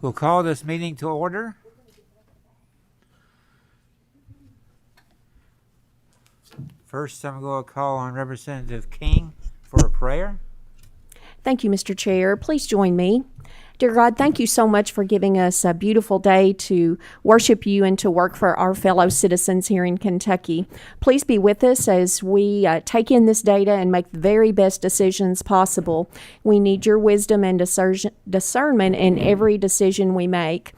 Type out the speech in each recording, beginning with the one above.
We'll call this meeting to order. First, I'm going to call on Representative King for a prayer. Thank you, Mr. Chair. Please join me. Dear God, thank you so much for giving us a beautiful day to worship you and to work for our fellow citizens here in Kentucky. Please be with us as we take in this data and make the very best decisions possible. We need your wisdom and discernment in every decision we make.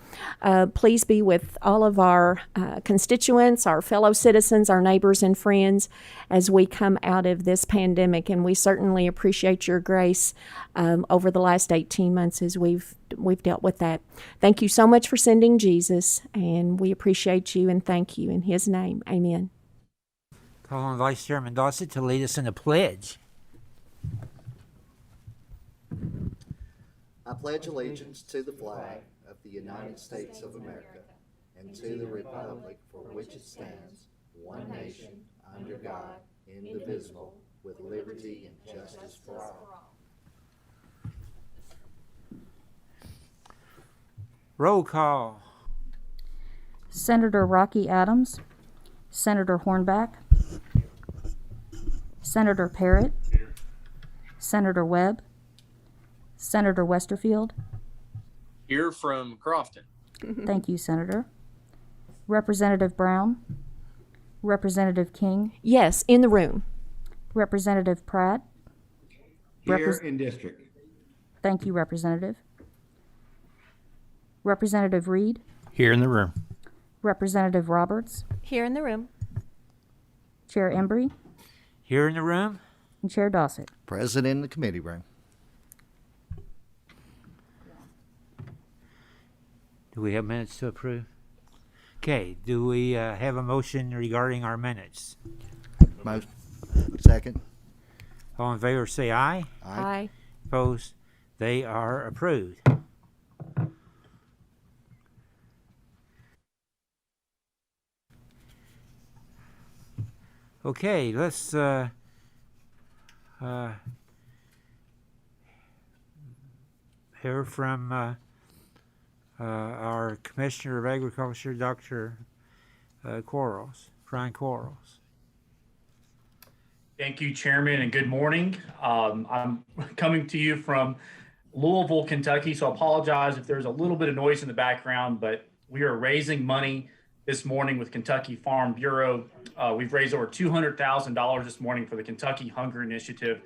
Please be with all of our constituents, our fellow citizens, our neighbors and friends as we come out of this pandemic. And we certainly appreciate your grace over the last 18 months as we've dealt with that. Thank you so much for sending Jesus, and we appreciate you and thank you in his name. Amen. Call on Vice Chairman Dossett to lead us in the pledge. I pledge allegiance to the flag of the United States of America and to the republic for which it stands, one nation, under God, indivisible, with liberty and justice for all. Roll call. Senator Rocky Adams, Senator Hornback, Senator Parrott, Senator Webb, Senator Westerfield. Here from Crofton. Thank you, Senator. Representative Brown, Representative King, Yes, in the room. Representative Pratt. Here in district. Thank you, Representative. Representative Reed, Here in the room. Representative Roberts, Here in the room. Chair Embry, Here in the room. and Chair Dossett. Present in the committee room. Do we have minutes to approve? Okay, do we have a motion regarding our minutes? Most. Second. All in favor say aye. Aye. Opposed? They are approved. Okay, let's hear from our Commissioner of Agriculture, Dr. Brian Quarles. Thank you, Chairman, and good morning. I'm coming to you from Louisville, Kentucky, so I apologize if there's a little bit of noise in the background, but we are raising money this morning with Kentucky Farm Bureau. We've raised over $200,000 this morning for the Kentucky Hunger Initiative,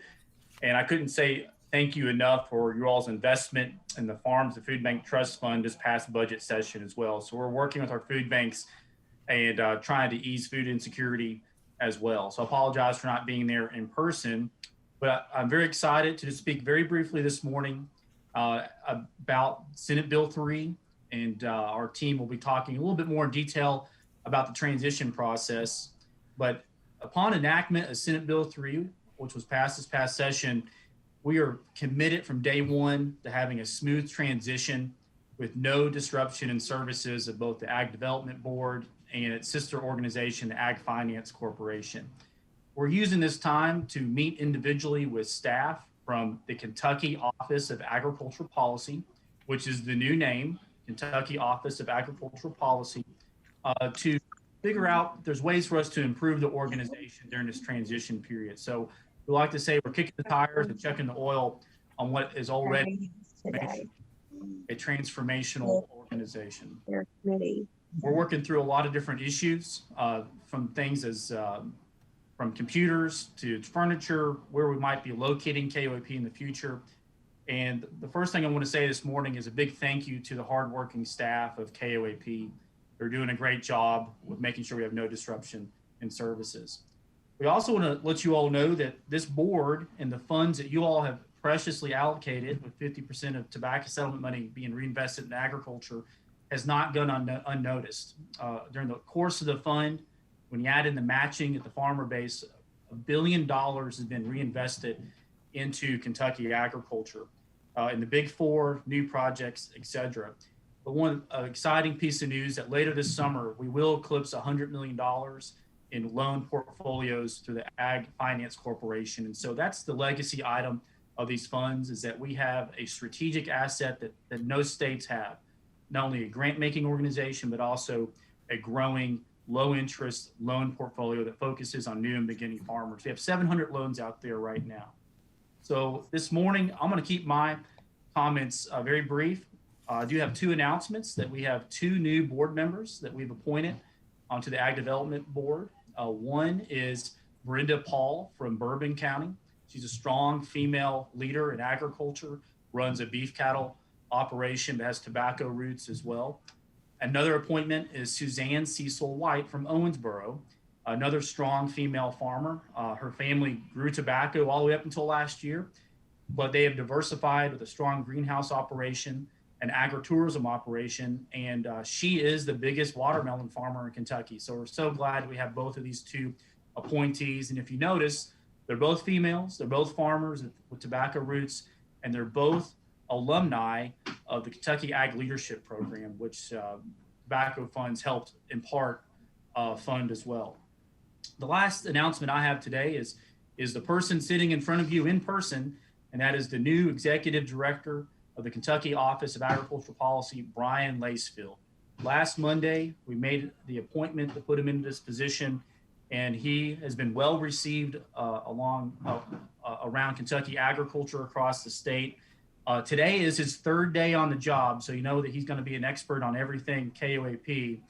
and I couldn't say thank you enough for your all's investment in the Farms to Food Bank Trust Fund this past budget session as well. So we're working with our food banks and trying to ease food insecurity as well. So I apologize for not being there in person, but I'm very excited to speak very briefly this morning about Senate Bill 3, and our team will be talking a little bit more in detail about the transition process. But upon enactment of Senate Bill 3, which was passed this past session, we are committed from day one to having a smooth transition with no disruption in services of both the Ag Development Board and its sister organization, the Ag Finance Corporation. We're using this time to meet individually with staff from the Kentucky Office of Agricultural Policy, which is the new name, Kentucky Office of Agricultural Policy, to figure out if there's ways for us to improve the organization during this transition period. So we like to say we're kicking the tires and checking the oil on what is already a transformational organization. We're working through a lot of different issues, from things as from computers to furniture, where we might be locating KOAP in the future. And the first thing I want to say this morning is a big thank you to the hardworking staff of KOAP. They're doing a great job with making sure we have no disruption in services. We also want to let you all know that this board and the funds that you all have preciously allocated, with 50% of tobacco settlement money being reinvested in agriculture, has not gone unnoticed. During the course of the fund, when you add in the matching at the farmer base, $1 billion has been reinvested into Kentucky agriculture in the big four, new projects, et cetera. But one exciting piece of news that later this summer, we will eclipse $100 million in loan portfolios through the Ag Finance Corporation. And so that's the legacy item of these funds, is that we have a strategic asset that no states have, not only a grant-making organization, but also a growing low-interest loan portfolio that focuses on new and beginning farmers. We have 700 loans out there right now. So this morning, I'm going to keep my comments very brief. I do have two announcements that we have two new board members that we've appointed onto the Ag Development Board. One is Brenda Paul from Bourbon County. She's a strong female leader in agriculture, runs a beef cattle operation, but has tobacco roots as well. Another appointment is Suzanne Cecil White from Owensboro, another strong female farmer. Her family grew tobacco all the way up until last year, but they have diversified with a strong greenhouse operation, an agritourism operation, and she is the biggest watermelon farmer in Kentucky. So we're so glad we have both of these two appointees. And if you notice, they're both females, they're both farmers with tobacco roots, and they're both alumni of the Kentucky Ag Leadership Program, which tobacco funds helped in part fund as well. The last announcement I have today is the person sitting in front of you in person, and that is the new Executive Director of the Kentucky Office of Agricultural Policy, Brian Lacefield. Last Monday, we made the appointment to put him into this position, and he has been well received around Kentucky agriculture across the state. Today is his third day on the job, so you know that he's going to be an expert on everything KOAP.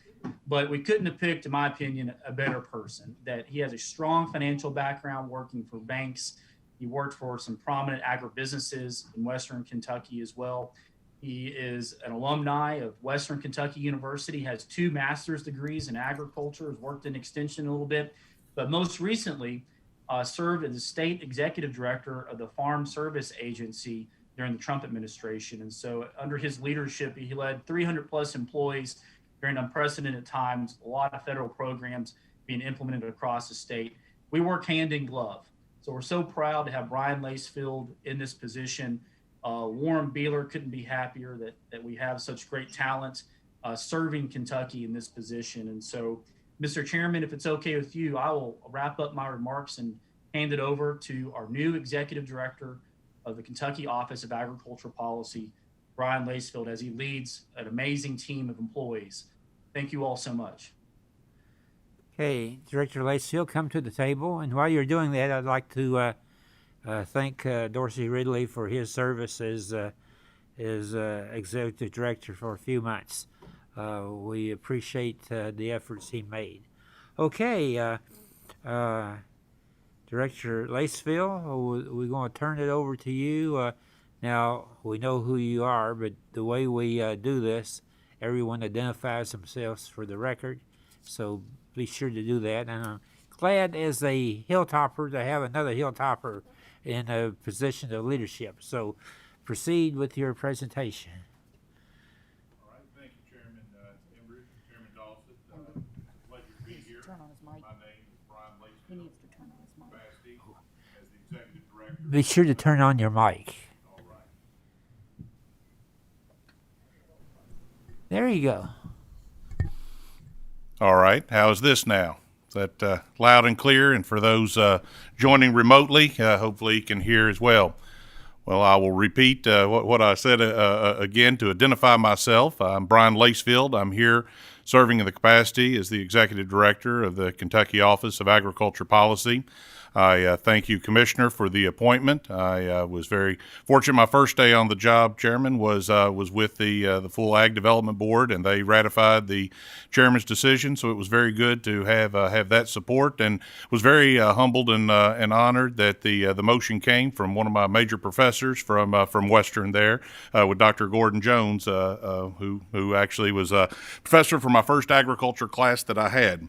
But we couldn't have picked, in my opinion, a better person. That he has a strong financial background working for banks. He worked for some prominent agribusinesses in Western Kentucky as well. He is an alumni of Western Kentucky University, has 2 master's degrees in agriculture, has worked in extension a little bit, but most recently served as the state executive director of the Farm Service Agency during the Trump administration. And so under his leadership, he led 300 plus employees during unprecedented times, a lot of federal programs being implemented across the state. We work hand in glove. So we're so proud to have Brian Lacefield in this position. Warren Beeler couldn't be happier that we have such great talent serving Kentucky in this position. And so, Mr. Chairman, if it's okay with you, I will wrap up my remarks and hand it over to our new Executive Director of the Kentucky Office of Agricultural Policy, Brian Lacefield, as he leads an amazing team of employees. Thank you all so much. Okay, Director Lacefield, come to the table. And while you're doing that, I'd like to thank Dorsey Ridley for his service as Executive Director for a few months. We appreciate the efforts he made. Okay, Director Lacefield, we're going to turn it over to you. Now, we know who you are, but the way we do this, everyone identifies themselves for the record, so be sure to do that. And I'm glad as a hilltopper to have another hilltopper in a position of leadership. So proceed with your presentation. All right, thank you, Chairman Embry, Chairman Dawson. Pleasure to be here. Turn on his mic. My name is Brian He Lacefield, needs to turn on his mic. capacity as the Executive Director. Be sure to turn on your mic. All right. There you go. All right, how is this now? Is that loud and clear? And for those joining remotely, hopefully you can hear as well. Well, I will repeat what I said again to identify myself. I'm Brian Lacefield. I'm here serving in the capacity as the Executive Director of the Kentucky Office of Agriculture Policy. I thank you, Commissioner, for the appointment. I was very fortunate. My first day on the job, Chairman, was with the full Ag Development Board, and they ratified the Chairman's decision. So it was very good to have that support, and was very humbled and honored that the motion came from one of my major professors from Western there, with Dr. Gordon Jones, who actually was a professor for my first agriculture class that I had.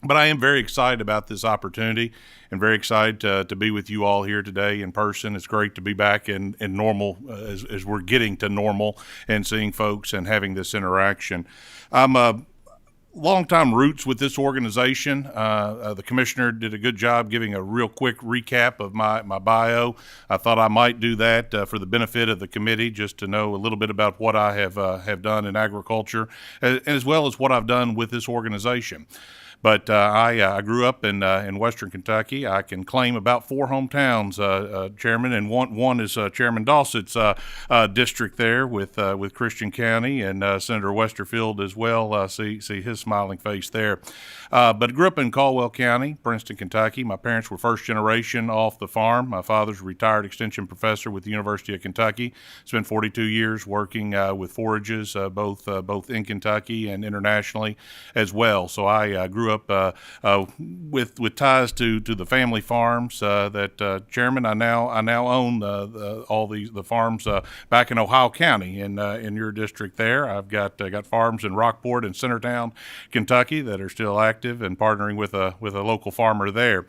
But I am very excited about this opportunity and very excited to be with you all here today in person. It's great to be back in normal as we're getting to normal and seeing folks and having this interaction. I'm a longtime roots with this organization. The commissioner did a good job giving a real quick recap of my bio. I thought I might do that for the benefit of the committee, just to know a little bit about what I have done in agriculture, as well as what I've done with this organization. But I grew up in Western Kentucky. I can claim about 4 hometowns, Chairman, and one is Chairman Dossett's district there with Christian County, and Senator Westerfield as well. See his smiling face there. But I grew up in Caldwell County, Princeton, Kentucky. My parents were first generation off the farm. My father's a retired extension professor with the University of Kentucky. Spent 42 years working with forages, both in Kentucky and internationally as well. So I grew up with ties to the family farms that Chairman, I now own all the farms back in Ohio County in your district there. I've got farms in Rockport and Centertown, Kentucky that are still active and partnering with a local farmer there.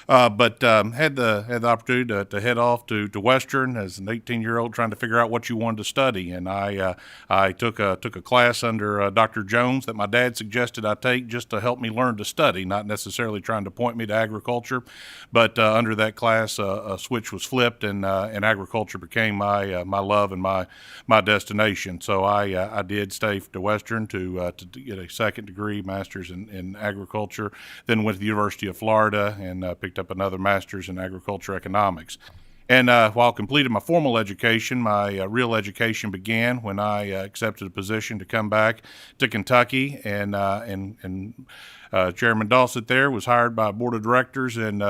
But had the opportunity to head off to Western as an 18-year-old, trying to figure out what you wanted to study, and I took a class under Dr. Jones that my dad suggested I take just to help me learn to study, not necessarily trying to point me to agriculture. But under that class, a switch was flipped, and agriculture became my love and my destination. So I did stay to Western to get a second degree, master's in agriculture. Then went to the University of Florida and picked up another master's in agriculture economics. And while completing my formal education, my real education began when I accepted a position to come back to Kentucky, and Chairman Dossett there was hired by a board of directors in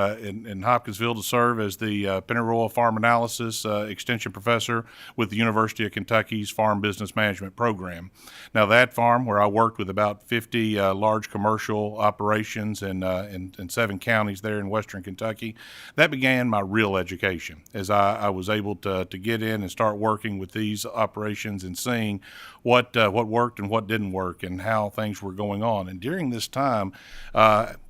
Hopkinsville to serve as the Pennyroyal Farm Analysis Extension Professor with the University of Kentucky's Farm Business Management Program. Now that farm, where I worked with about 50 large commercial operations in 7 counties there in western Kentucky, that began my real education as I was able to get in and start working with these operations and seeing what worked and what didn't work and how things were going on. And during this time,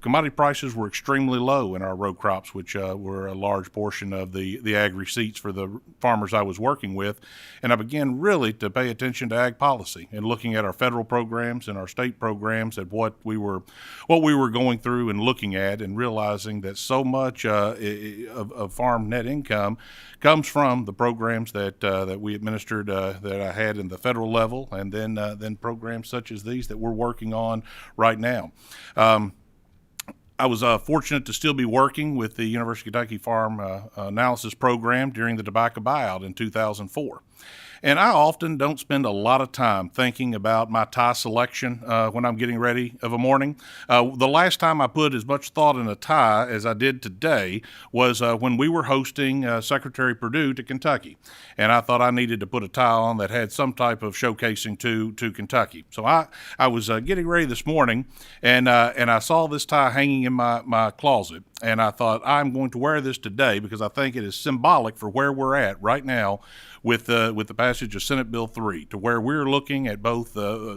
commodity prices were extremely low in our row crops, which were a large portion of the ag receipts for the farmers I was working with. And I began really to pay attention to ag policy and looking at our federal programs and our state programs at what we were going through and looking at, and realizing that so much of farm net income comes from the programs that we administered that I had in the federal level, and then programs such as these that we're working on right now. I was fortunate to still be working with the University of Kentucky Farm Analysis Program during the tobacco buyout in 2004. And I often don't spend a lot of time thinking about my tie selection when I'm getting ready of a morning. The last time I put as much thought in a tie as I did today was when we were hosting Secretary Perdue to Kentucky. And I thought I needed to put a tie on that had some type of showcasing to Kentucky. So I was getting ready this morning, and I saw this tie hanging in my closet. And I thought, I'm going to wear this today because I think it is symbolic for where we're at right now with the passage of Senate Bill 3, to where we're looking at both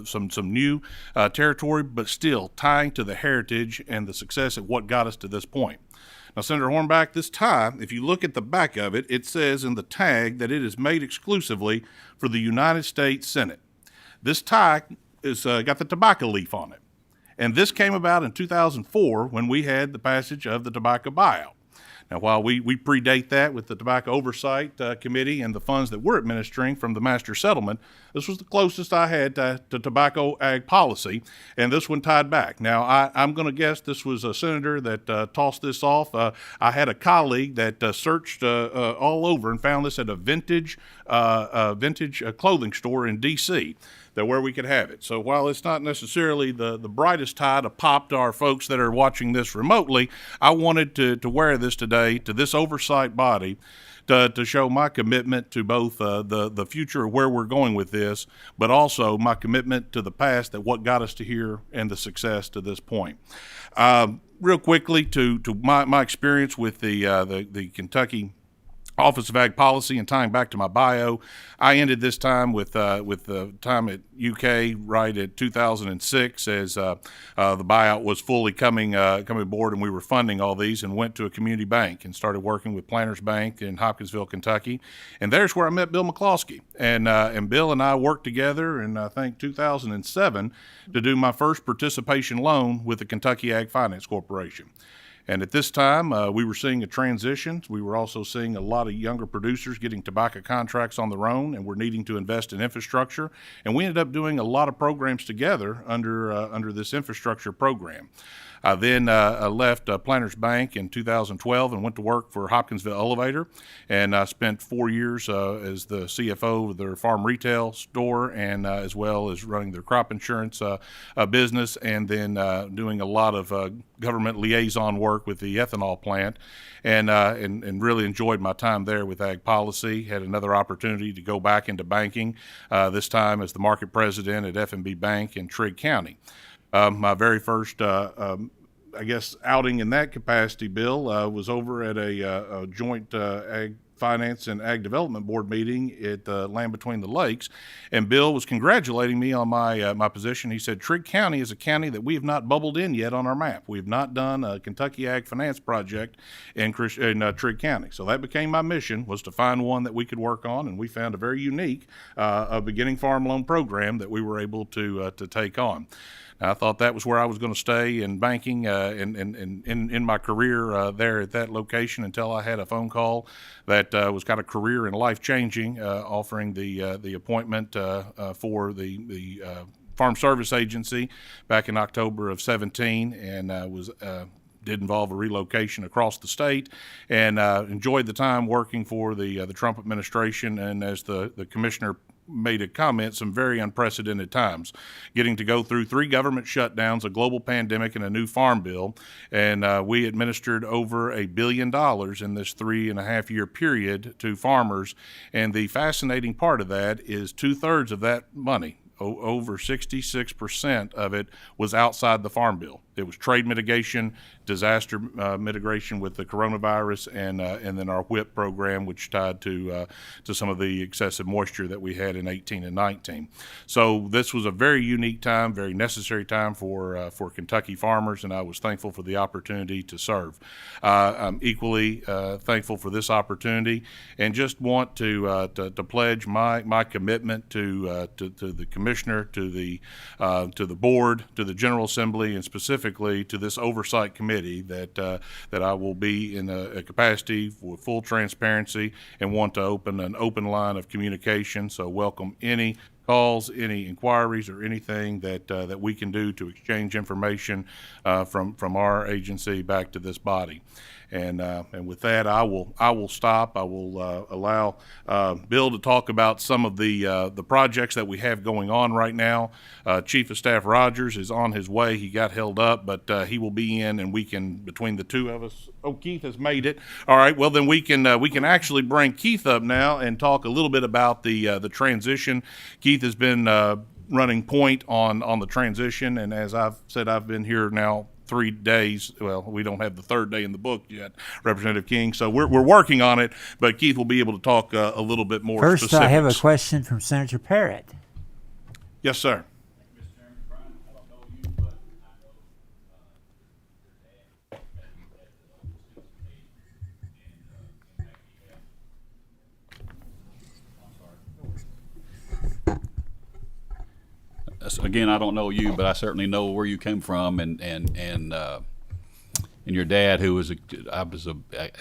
some new territory, but still tying to the heritage and the success of what got us to this point. Now, Senator Hornback, this tie, if you look at the back of it, it says in the tag that it is made exclusively for the United States Senate. This tie is got the tobacco leaf on it. And this came about in 2004 when we had the passage of the tobacco buyout. Now, while we predate that with the Tobacco Oversight Committee and the funds that we're administering from the master settlement, this was the closest I had to tobacco ag policy, and this one tied back. Now, I'm going to guess this was a senator that tossed this off. I had a colleague that searched all over and found this at a vintage clothing store in D.C., that where we could have it. So while it's not necessarily the brightest tie to pop to our folks that are watching this remotely, I wanted to wear this today to this oversight body to show my commitment to both the future of where we're going with this, but also my commitment to the past, that what got us to here and the success to this point. Real quickly, to my experience with the Kentucky Office of Ag Policy, and tying back to my bio, I ended this time with the time at UK right at 2006 as the buyout was fully coming aboard, and we were funding all these, and went to a community bank and started working with Planters Bank in Hopkinsville, Kentucky, and there's where I met Bill McCloskey, and Bill and I worked together in I think 2007 to do my first participation loan with the Kentucky Ag Finance Corporation. And at this time, we were seeing a transition. We were also seeing a lot of younger producers getting tobacco contracts on their own, and we're needing to invest in infrastructure. And we ended up doing a lot of programs together under this infrastructure program. I then left Planters Bank in 2012 and went to work for Hopkinsville Elevator, and I spent 4 years as the CFO of their farm retail store, and as well as running their crop insurance business, and then doing a lot of government liaison work with the ethanol plant, and really enjoyed my time there with ag policy. Had another opportunity to go back into banking, this time as the market president at F&B Bank in Trigg County. My very first, outing in that capacity, Bill, was over at a joint ag finance and ag development board meeting at Land Between the Lakes, and Bill was congratulating me on my position. He said, Trigg County is a county that we have not bubbled in yet on our map. We have not done a Kentucky Ag Finance project in Trigg County. So that became my mission, was to find one that we could work on, and we found a very unique beginning farm loan program that we were able to take on. I thought that was where I was going to stay in banking in my career there at that location, until I had a phone call that was kind of career and life changing, offering the appointment for the Farm Service Agency back in October of 17, and did involve a relocation across the state, and enjoyed the time working for the Trump administration, and as the commissioner made a comment, some very unprecedented times, getting to go through 3 government shutdowns, a global pandemic, and a new farm bill. And we administered over $1 billion in this 3.5-year period to farmers. And the fascinating part of that is 2/3 of that money, over 66% of it, was outside the farm bill. It was trade mitigation, disaster mitigation with the coronavirus, and then our WHIP program, which tied to some of the excessive moisture that we had in 18 and 19. So this was a very unique time, very necessary time for Kentucky farmers, and I was thankful for the opportunity to serve. I'm equally thankful for this opportunity, and just want to pledge my commitment to the commissioner, to the board, to the General Assembly, and specifically to this Oversight Committee, that I will be in a capacity with full transparency, and want to open an open line of communication. So welcome any calls, any inquiries, or anything that we can do to exchange information from our agency back to this body. And with that, I will stop. I will allow Bill to talk about some of the projects that we have going on right now. Chief of Staff Rogers is on his way. He got held up, but he will be in, and we can, between the two of us. Oh, Keith has made it. All right. Well, then we can actually bring Keith up now and talk a little bit about the transition. Keith has been running point on the transition, and as I've said, I've been here now 3 days. Well, we don't have the third day in the book yet, Representative King, so we're working on it, but Keith will be able to talk a little bit more First, specifics. I have a question from Senator Parrott. Yes, sir. Again, I don't know you, but I certainly know where you came from, and your dad, who was I was a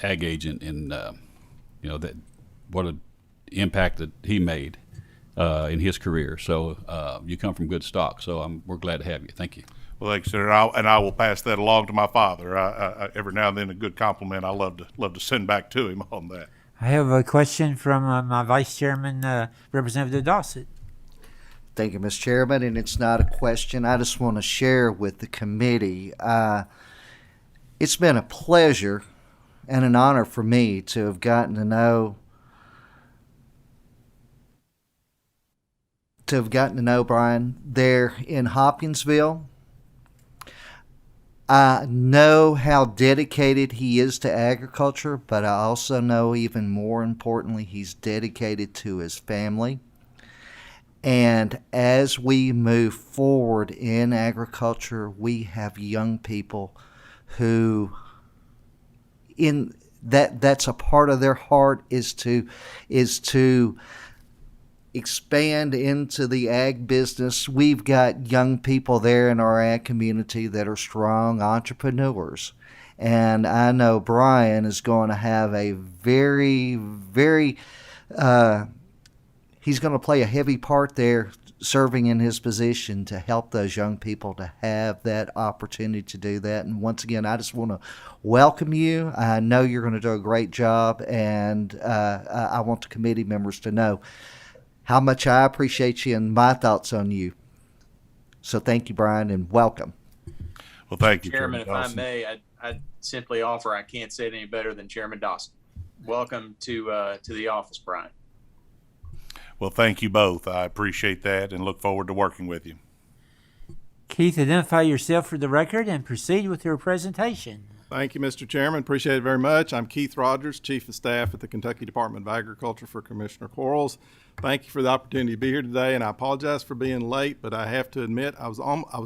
ag agent, and that what an impact that he made in his career. So you come from good stock. So we're glad to have you. Thank you. Well, thanks, sir. And I will pass that along to my father. I every now and then a good compliment I love to send back to him on that. I have a question from my Vice Chairman, Representative Dossett. Thank you, Mr. Chairman, and it's not a question. I just want to share with the committee. It's been a pleasure and an honor for me to have gotten to know Brian there in Hopkinsville. I know how dedicated he is to agriculture, but I also know, even more importantly, he's dedicated to his family. And as we move forward in agriculture, we have young people who that's a part of their heart is to expand into the ag business. We've got young people there in our ag community that are strong entrepreneurs. And I know Brian is going to have a very, very, he's going to play a heavy part there, serving in his position to help those young people to have that opportunity to do that. And once again, I just want to welcome you. I know you're going to do a great job, and I want the committee members to know how much I appreciate you and my thoughts on you. So thank you, Brian, and welcome. Well, thank you, Chairman, if I Dawson. may, I'd simply offer, I can't say it any better than Chairman Dawson. Welcome to the office, Brian. Well, thank you both. I appreciate that and look forward to working with you. Keith, identify yourself for the record and proceed with your presentation. Thank you, Mr. Chairman. Appreciate it very much. I'm Keith Rogers, Chief of Staff at the Kentucky Department of Agriculture for Commissioner Quarles. Thank you for the opportunity to be here today, and I apologize for being late, but I have to admit I was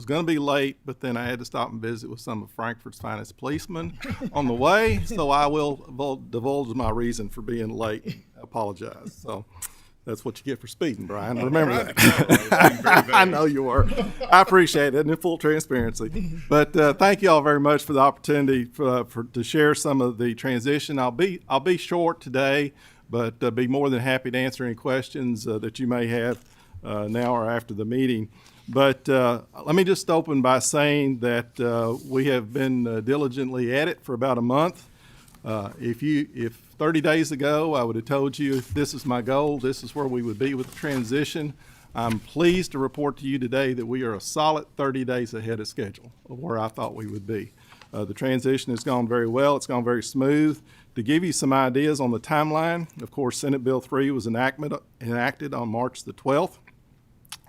going to be late, but then I had to stop and visit with some of Frankfurt's finest policemen on the way, so I will divulge my reason for being late. I apologize. So that's what you get for speeding, Brian. Remember that. I know you were. I appreciate it, and in full transparency. But thank you all very much for the opportunity to share some of the transition. I'll be short today, but be more than happy to answer any questions that you may have now or after the meeting. But let me just open by saying that we have been diligently at it for about a month. If 30 days ago I would have told you this is my goal, this is where we would be with the transition, I'm pleased to report to you today that we are a solid 30 days ahead of schedule of where I thought we would be. The transition has gone very well. It's gone very smooth. To give you some ideas on the timeline, of course, Senate Bill 3 was enacted on March the 12th.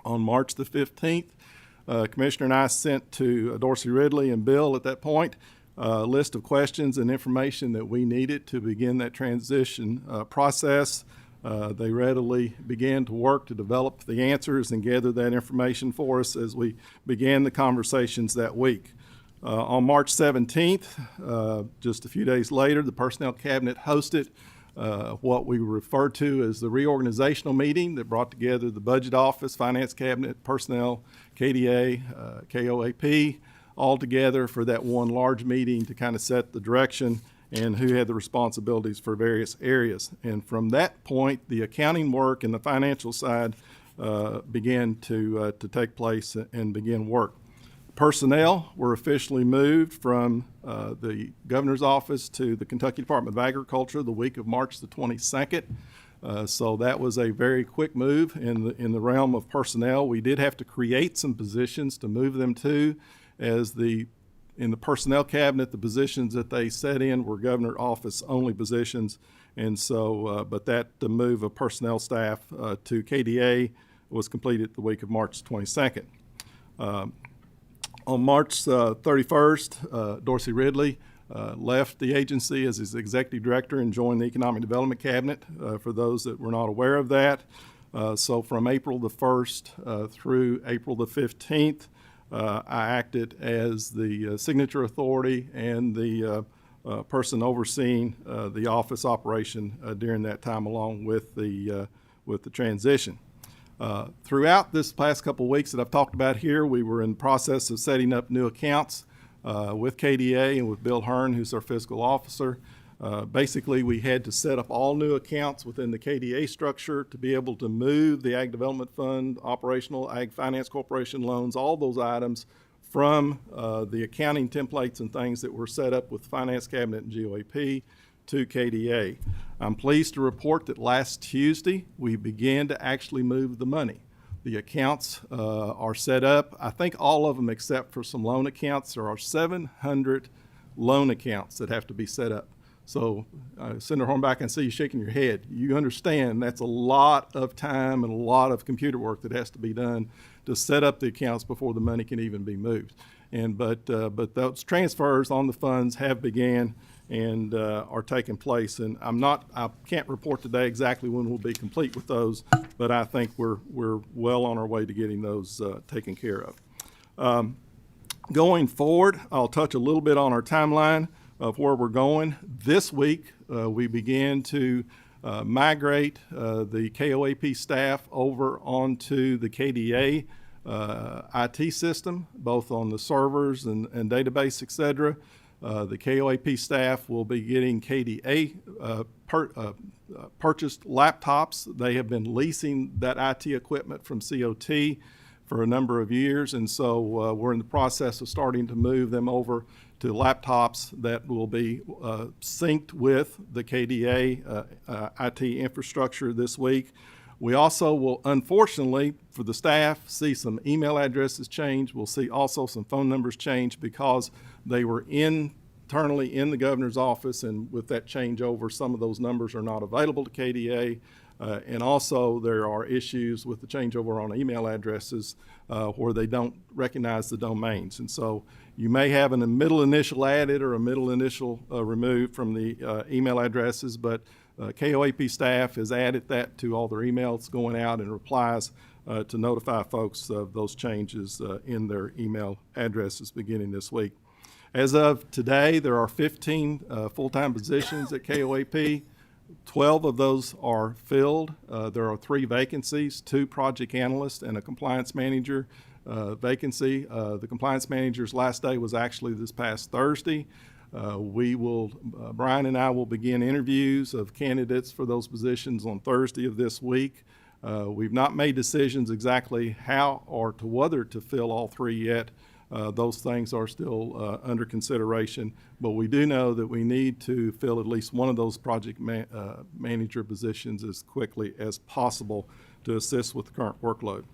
On March the 15th, Commissioner and I sent to Dorsey Ridley and Bill at that point a list of questions and information that we needed to begin that transition process. They readily began to work to develop the answers and gather that information for us as we began the conversations that week. On March 17th, just a few days later, the Personnel Cabinet hosted what we refer to as the reorganizational meeting that brought together the Budget Office, Finance Cabinet, Personnel, KDA, KOAP, all together for that one large meeting to kind of set the direction and who had the responsibilities for various areas. And from that point, the accounting work and the financial side began to take place and begin work. Personnel were officially moved from the governor's office to the Kentucky Department of Agriculture the week of March the 22nd. So that was a very quick move in the realm of personnel. We did have to create some positions to move them to, as in the personnel cabinet, the positions that they set in were governor office only positions. And so, but the move of personnel staff to KDA was completed the week of March 22nd. On March 31st, Dorsey Ridley left the agency as his executive director and joined the Economic Development Cabinet, for those that were not aware of that. So from April the 1st through April the 15th, I acted as the signature authority and the person overseeing the office operation during that time, along with the transition. Throughout this past couple of weeks that I've talked about here, we were in the process of setting up new accounts with KDA and with Bill Hearn, who's our fiscal officer. Basically, we had to set up all new accounts within the KDA structure to be able to move the Ag Development Fund, Operational Ag Finance Corporation loans, all those items from the accounting templates and things that were set up with Finance Cabinet and GOAP to KDA. I'm pleased to report that last Tuesday, we began to actually move the money. The accounts are set up. I think all of them except for some loan accounts. There are 700 loan accounts that have to be set up. So, Senator Hornback, I can see you shaking your head. You understand that's a lot of time and a lot of computer work that has to be done to set up the accounts before the money can even be moved. But those transfers on the funds have began and are taking place. And I can't report today exactly when we'll be complete with those, but I think we're well on our way to getting those taken care of. Going forward, I'll touch a little bit on our timeline of where we're going. This week, we began to migrate the KOAP staff over onto the KDA IT system, both on the servers and database, et cetera. The KOAP staff will be getting KDA purchased laptops. They have been leasing that IT equipment from COT for a number of years, and so we're in the process of starting to move them over to laptops that will be synced with the KDA IT infrastructure this week. We also will, unfortunately, for the staff, see some email addresses change. We'll see also some phone numbers change because they were internally in the governor's office, and with that changeover, some of those numbers are not available to KDA. And also there are issues with the changeover on email addresses where they don't recognize the domains. And so you may have a middle initial added or a middle initial removed from the email addresses, but KOAP staff has added that to all their emails going out and replies to notify folks of those changes in their email addresses beginning this week. As of today, there are 15 full-time positions at KOAP. 12 of those are filled. There are 3 vacancies, 2 project analysts and a compliance manager vacancy. The compliance manager's last day was actually this past Thursday. Brian and I will begin interviews of candidates for those positions on Thursday of this week. We've not made decisions exactly how or to whether to fill all 3 yet. Those things are still under consideration, but we do know that we need to fill at least one of those project manager positions as quickly as possible to assist with the current workload.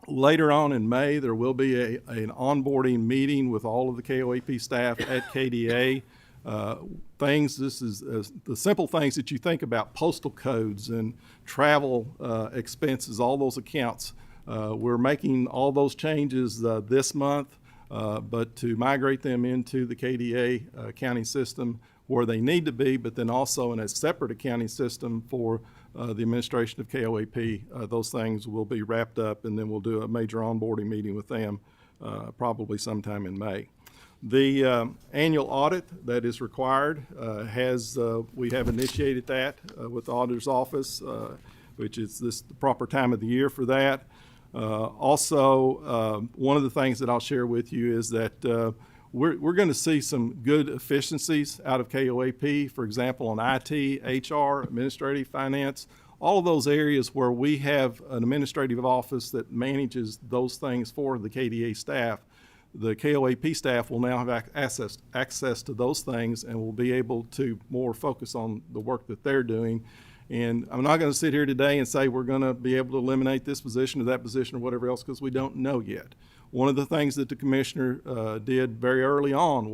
Later on in May, there will be an onboarding meeting with all of the KOAP staff at KDA. This is the simple things that you think about, postal codes and travel expenses, all those accounts. We're making all those changes this month, but to migrate them into the KDA accounting system where they need to be, but then also in a separate accounting system for the administration of KOAP, those things will be wrapped up, and then we'll do a major onboarding meeting with them probably sometime in May. The annual audit that is required we have initiated that with the auditor's office, which is the proper time of the year for that. Also, one of the things that I'll share with you is that we're going to see some good efficiencies out of KOAP, for example, on IT, HR, administrative, finance, all of those areas where we have an administrative office that manages those things for the KDA staff. The KOAP staff will now have access to those things and will be able to more focus on the work that they're doing. And I'm not going to sit here today and say we're going to be able to eliminate this position or that position or whatever else, because we don't know yet. One of the things that the commissioner did very early on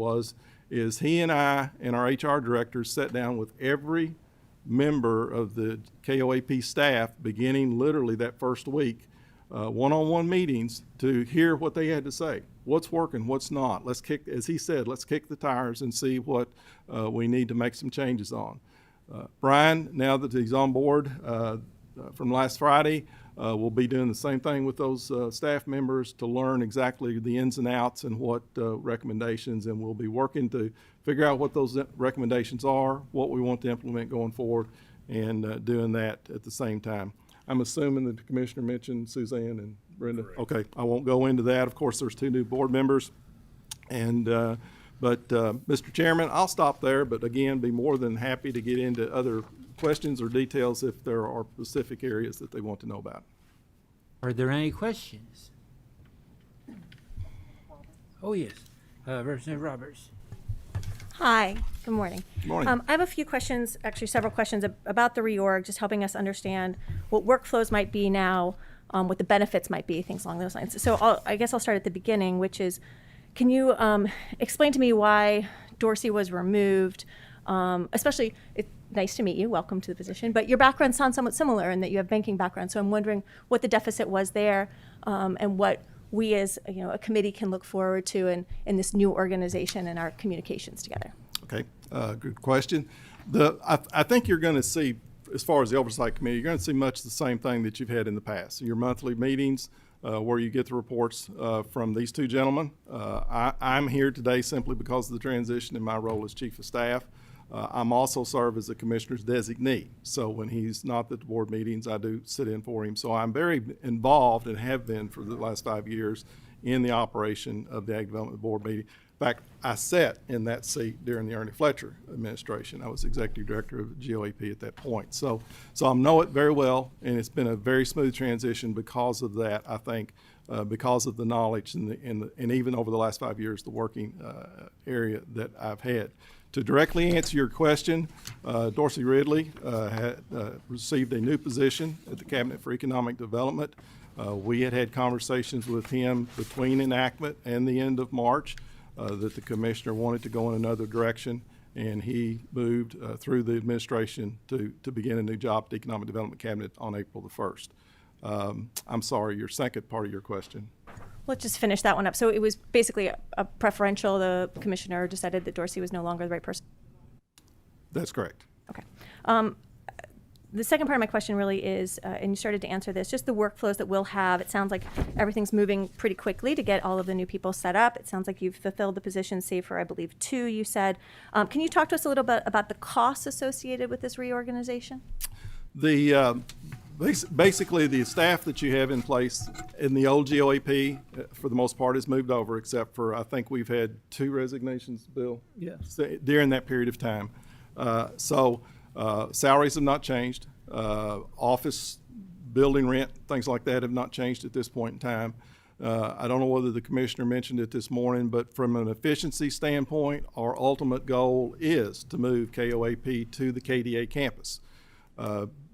is he and I and our HR directors sat down with every member of the KOAP staff beginning literally that first week, one-on-one meetings to hear what they had to say. What's working, what's not. As he said, let's kick the tires and see what we need to make some changes on. Brian, now that he's on board from last Friday, we'll be doing the same thing with those staff members to learn exactly the ins and outs and what recommendations, and we'll be working to figure out what those recommendations are, what we want to implement going forward, and doing that at the same time. I'm assuming that the commissioner mentioned Suzanne and Brenda. Correct. Okay, I won't go into that. Of course, there's 2 new board members, and But Mr. Chairman, I'll stop there, but again, be more than happy to get into other questions or details if there are specific areas that they want to know about. Are there any questions? Oh, yes. Representative Roberts. Hi, good morning. Good morning. I have a few questions, actually several questions about the reorg, just helping us understand what workflows might be now, what the benefits might be, things along those lines. So I guess I'll start at the beginning, which is, can you explain to me why Dorsey was removed? Especially, it's nice to meet you, welcome to the position, but your background sounds somewhat similar in that you have banking background, so I'm wondering what the deficit was there, and what we as a committee can look forward to in this new organization and our communications together. Okay, good question. I think you're going to see, as far as the Oversight Committee, you're going to see much the same thing that you've had in the past. Your monthly meetings where you get the reports from these 2 gentlemen. I'm here today simply because of the transition in my role as Chief of Staff. I'm also serve as the Commissioner's designee. So when he's not at the board meetings, I do sit in for him. So I'm very involved and have been for the last 5 years in the operation of the Ag Development Board meeting. In fact, I sat in that seat during the Ernie Fletcher administration. I was executive director of GOEP at that point. So I know it very well, and it's been a very smooth transition because of that, I think, because of the knowledge and even over the last 5 years, the working area that I've had. To directly answer your question, Dorsey Ridley had received a new position at the Cabinet for Economic Development. We had conversations with him between enactment and the end of March that the commissioner wanted to go in another direction, and he moved through the administration to begin a new job at the Economic Development Cabinet on April the 1st. I'm sorry, your second part of your question. Let's just finish that one up. So it was basically a preferential. The commissioner decided that Dorsey was no longer the right person. That's correct. Okay. The second part of my question really is, and you started to answer this, just the workflows that we'll have. It sounds like everything's moving pretty quickly to get all of the new people set up. It sounds like you've fulfilled the position, save for, I believe, 2, you said. Can you talk to us a little bit about the costs associated with this reorganization? Basically, the staff that you have in place in the old GOEP, for the most part, has moved over, except for, I think we've had 2 resignations, Bill? Yes. During that period of time. Salaries have not changed. Office building rent, things like that have not changed at this point in time. I don't know whether the commissioner mentioned it this morning, but from an efficiency standpoint, our ultimate goal is to move KOAP to the KDA campus.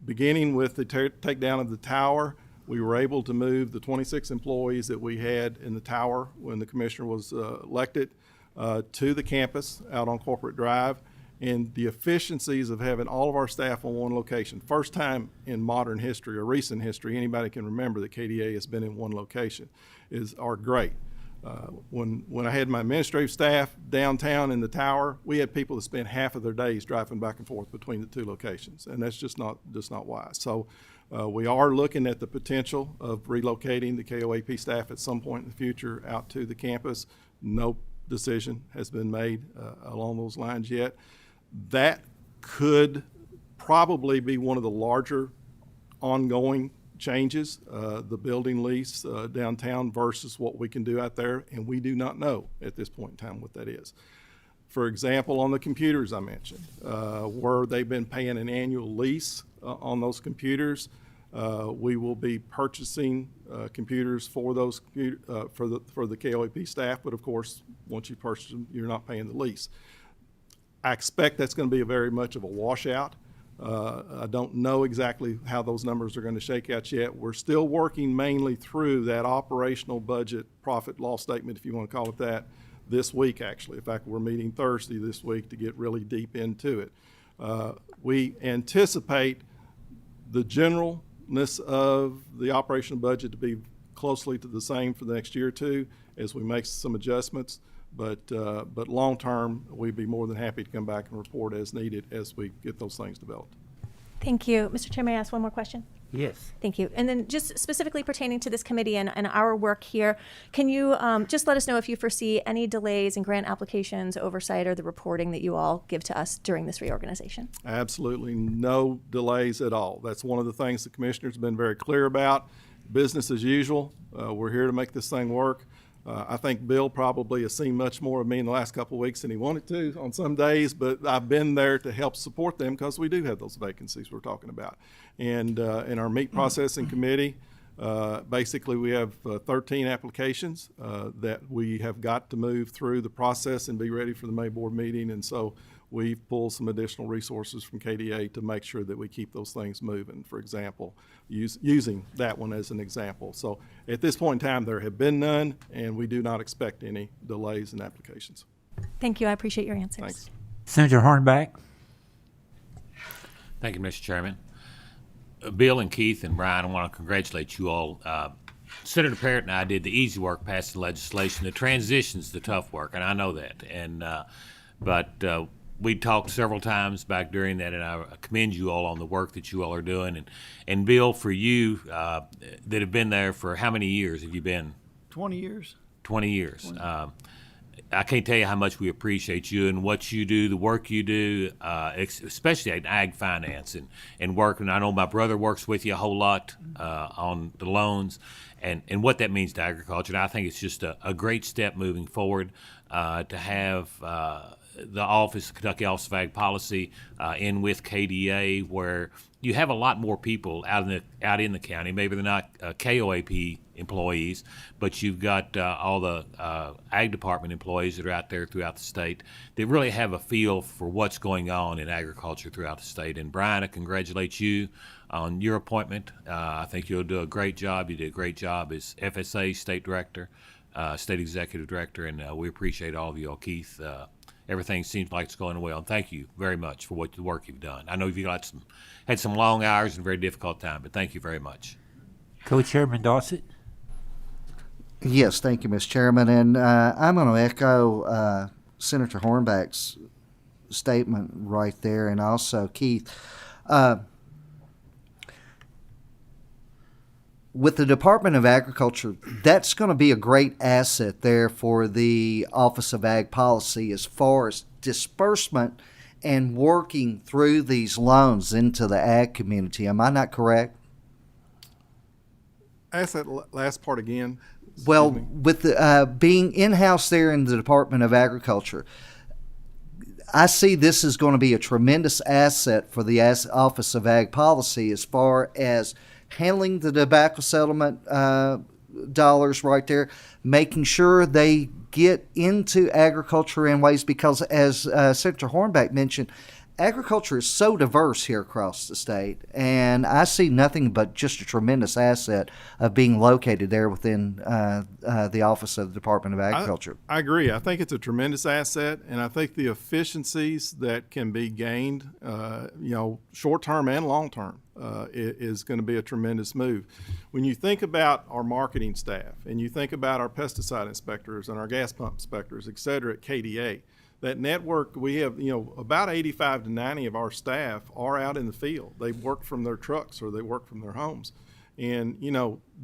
Beginning with the takedown of the tower, we were able to move the 26 employees that we had in the tower when the commissioner was elected to the campus out on Corporate Drive. And the efficiencies of having all of our staff on one location, first time in modern history or recent history, anybody can remember that KDA has been in one location, are great. When I had my administrative staff downtown in the tower, we had people that spent half of their days driving back and forth between the 2 locations, and that's just not wise. So we are looking at the potential of relocating the KOAP staff at some point in the future out to the campus. No decision has been made along those lines yet. That could probably be one of the larger ongoing changes, the building lease downtown versus what we can do out there, and we do not know at this point in time what that is. For example, on the computers I mentioned, where they've been paying an annual lease on those computers, we will be purchasing computers for those for the KOAP staff, but of course, once you purchase them, you're not paying the lease. I expect that's going to be very much of a washout. I don't know exactly how those numbers are going to shake out yet. We're still working mainly through that operational budget profit loss statement, if you want to call it that, this week actually. In fact, we're meeting Thursday this week to get really deep into it. We anticipate the generalness of the operational budget to be closely to the same for the next year or 2 as we make some adjustments. But long term, we'd be more than happy to come back and report as needed as we get those things developed. Thank you. Mr. Chair, may I ask one more question? Yes. Thank you. And then just specifically pertaining to this committee and our work here, can you just let us know if you foresee any delays in grant applications, oversight, or the reporting that you all give to us during this reorganization? Absolutely no delays at all. That's one of the things the commissioner's been very clear about. Business as usual. We're here to make this thing work. I think Bill probably has seen much more of me in the last couple of weeks than he wanted to on some days, but I've been there to help support them because we do have those vacancies we're talking about. And in our meat processing committee, basically we have 13 applications that we have got to move through the process and be ready for the May board meeting. And so we've pulled some additional resources from KDA to make sure that we keep those things moving, for example, using that one as an example. So at this point in time, there have been none, and we do not expect any delays in applications. Thank you. I appreciate your answers. Thanks. Senator Hornback. Thank you, Mr. Chairman. Bill and Keith and Brian, I want to congratulate you all. Senator Parrott and I did the easy work, passing legislation. The transition's the tough work, and I know that. And but we talked several times back during that, and I commend you all on the work that you all are doing. And Bill, for you that have been there for how many years have you been? 20 years. 20 years. I can't tell you how much we appreciate you and what you do, the work you do, especially at ag finance and working. I know my brother works with you a whole lot on the loans and what that means to agriculture. And I think it's just a great step moving forward to have the office, Kentucky Office of Ag Policy, in with KDA, where you have a lot more people out in the county. Maybe they're not KOAP employees, but you've got all the ag department employees that are out there throughout the state that really have a feel for what's going on in agriculture throughout the state. And Brian, I congratulate you on your appointment. I think you'll do a great job. You did a great job as FSA state director, state executive director, and we appreciate all of you all. Keith, everything seems like it's going well, and thank you very much for the work you've done. I know you've had some long hours and a very difficult time, but thank you very much. Co-Chairman Dossett? Yes, thank you, Mr. Chairman. And I'm going to echo Senator Hornback's statement right there, and also Keith. With the Department of Agriculture, that's going to be a great asset there for the Office of Ag Policy as far as disbursement and working through these loans into the ag community. Am I not correct? Ask that last part again. Well, Excuse me. with the, being in-house there in the Department of Agriculture, I see this is going to be a tremendous asset for the Office of Ag Policy as far as handling the tobacco settlement dollars right there, making sure they get into agriculture in ways, because as Senator Hornback mentioned, agriculture is so diverse here across the state, and I see nothing but just a tremendous asset of being located there within the Office of the Department of Agriculture. I agree. I think it's a tremendous asset, and I think the efficiencies that can be gained, short term and long term, is going to be a tremendous move. When you think about our marketing staff, and you think about our pesticide inspectors and our gas pump inspectors, et cetera, at KDA, that network, we have, about 85 to 90 of our staff are out in the field. They work from their trucks or they work from their homes. And,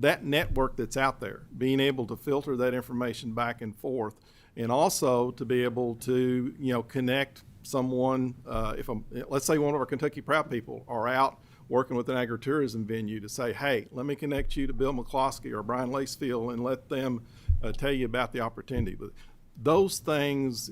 that network that's out there, being able to filter that information back and forth, and also to be able to, connect someone, let's say one of our Kentucky Proud people are out working with an agritourism venue, to say, hey, let me connect you to Bill McCloskey or Brian Lacefield and let them tell you about the opportunity. But those things,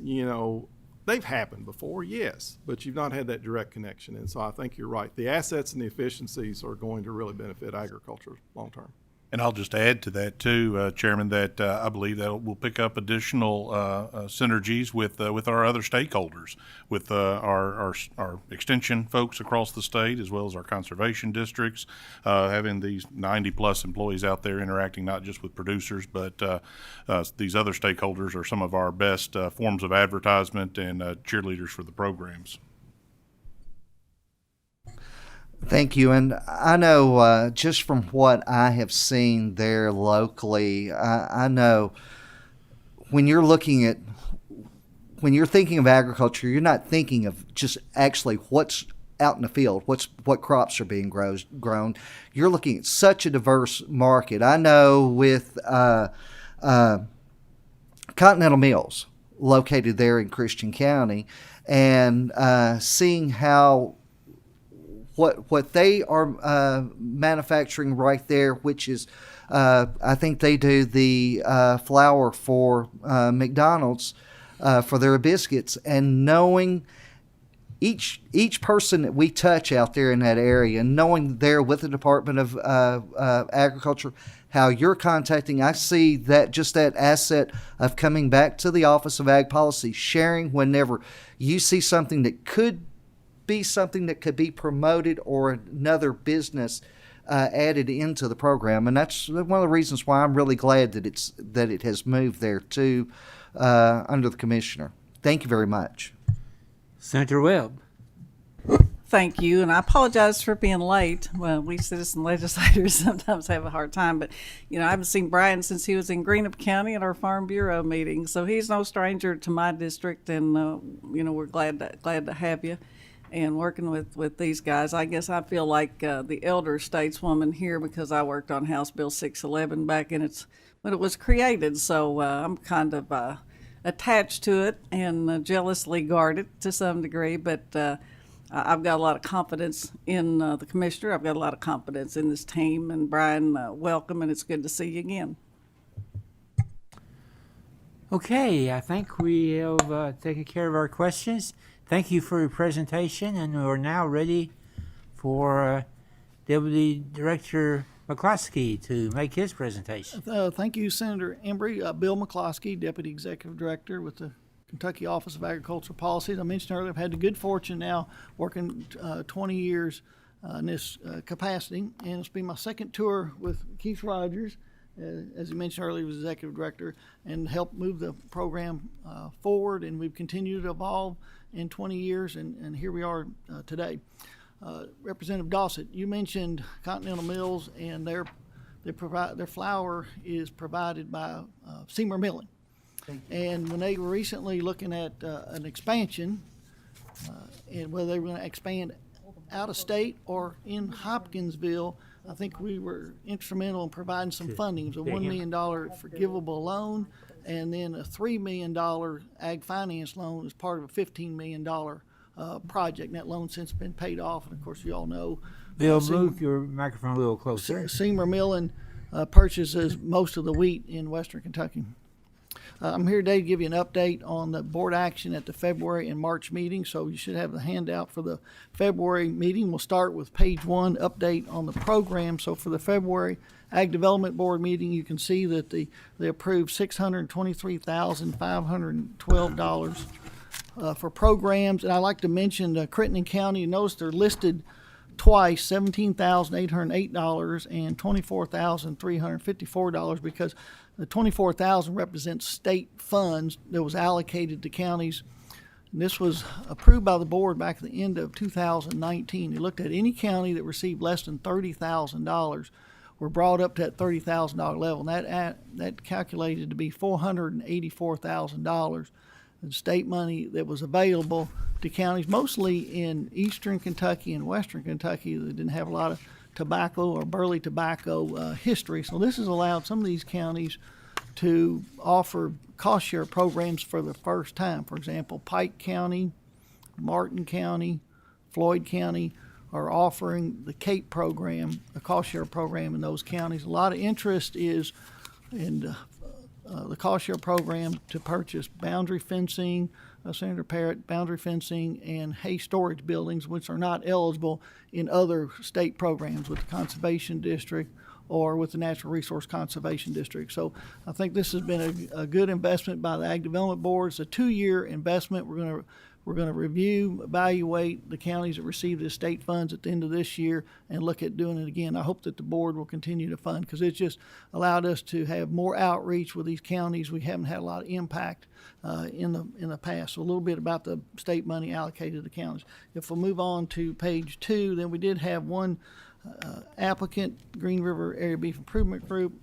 they've happened before, yes, but you've not had that direct connection. And so I think you're right. The assets and the efficiencies are going to really benefit agriculture long term. And I'll just add to that too, Chairman, that I believe that we'll pick up additional synergies with our other stakeholders, with our extension folks across the state, as well as our conservation districts, having these 90 plus employees out there interacting not just with producers, but these other stakeholders are some of our best forms of advertisement and cheerleaders for the programs. Thank you. And I know just from what I have seen there locally, I know when you're thinking of agriculture, you're not thinking of just actually what's out in the field, what crops are being grown. You're looking at such a diverse market. I know with Continental Mills, located there in Christian County, and seeing how what they are manufacturing right there, which is I think they do the flour for McDonald's for their biscuits, and knowing each person that we touch out there in that area, and knowing there with the Department of Agriculture, how you're contacting, I see that just that asset of coming back to the Office of Ag Policy, sharing whenever you see something that could be something that could be promoted or another business added into the program. And that's one of the reasons why I'm really glad that it has moved there to under the commissioner. Thank you very much. Senator Webb. Thank you, and I apologize for being late. Well, we citizen legislators sometimes have a hard time, but I haven't seen Brian since he was in Greenup County at our Farm Bureau meeting, so he's no stranger to my district, and we're glad to have you. And working with these guys, I guess I feel like the elder stateswoman here, because I worked on House Bill 611 back when it was created. So I'm kind of attached to it and jealously guard it to some degree, but I've got a lot of confidence in the commissioner. I've got a lot of confidence in this team. And Brian, welcome, and it's good to see you again. Okay, I think we have taken care of our questions. Thank you for your presentation, and we're now ready for Deputy Director McCloskey to make his presentation. Thank you, Senator Embry. Bill McCloskey, Deputy Executive Director with the Kentucky Office of Agricultural Policy. As I mentioned earlier, I've had the good fortune now working 20 years in this capacity, and it's been my second tour with Keith Rogers. As you mentioned earlier, he was Executive Director and helped move the program forward, and we've continued to evolve in 20 years, and here we are today. Representative Dossett, you mentioned Continental Mills, and their flour is provided by Seymour Milling. And when they were recently looking at an expansion, and whether they were going to expand out of state or in Hopkinsville, I think we were instrumental in providing some funding. It was a $1 million forgivable loan, and then a $3 million ag finance loan as part of a $15 million project. And that loan's since been paid off, and of course you all know. Bill, move your microphone a little closer. Seymour Milling purchases most of the wheat in western Kentucky. I'm here today to give you an update on the board action at the February and March meeting. So you should have the handout for the February meeting. We'll start with page 1, update on the program. So for the February Ag Development Board meeting, you can see that they approved $623,512 for programs. And I'd like to mention Crittenden County. You notice they're listed twice, $17,808 and $24,354, because the $24,000 represents state funds that was allocated to counties. And this was approved by the board back at the end of 2019. They looked at any county that received less than $30,000 were brought up to that $30,000 level, and that calculated to be $484,000 in state money that was available to counties, mostly in eastern Kentucky and western Kentucky, that didn't have a lot of tobacco or burley tobacco history. So this has allowed some of these counties to offer cost share programs for the first time. For example, Pike County, Martin County, Floyd County are offering the CAPE program, the cost share program in those counties. A lot of interest is in the cost share program to purchase boundary fencing, Senator Parrott, boundary fencing and hay storage buildings, which are not eligible in other state programs with the Conservation District or with the Natural Resource Conservation District. So I think this has been a good investment by the Ag Development Board. It's a 2-year investment. We're going to review, evaluate the counties that receive the state funds at the end of this year and look at doing it again. I hope that the board will continue to fund, because it's just allowed us to have more outreach with these counties. We haven't had a lot of impact in the past. So a little bit about the state money allocated to counties. If we'll move on to page 2, then we did have one applicant, Green River Area Beef Improvement Group,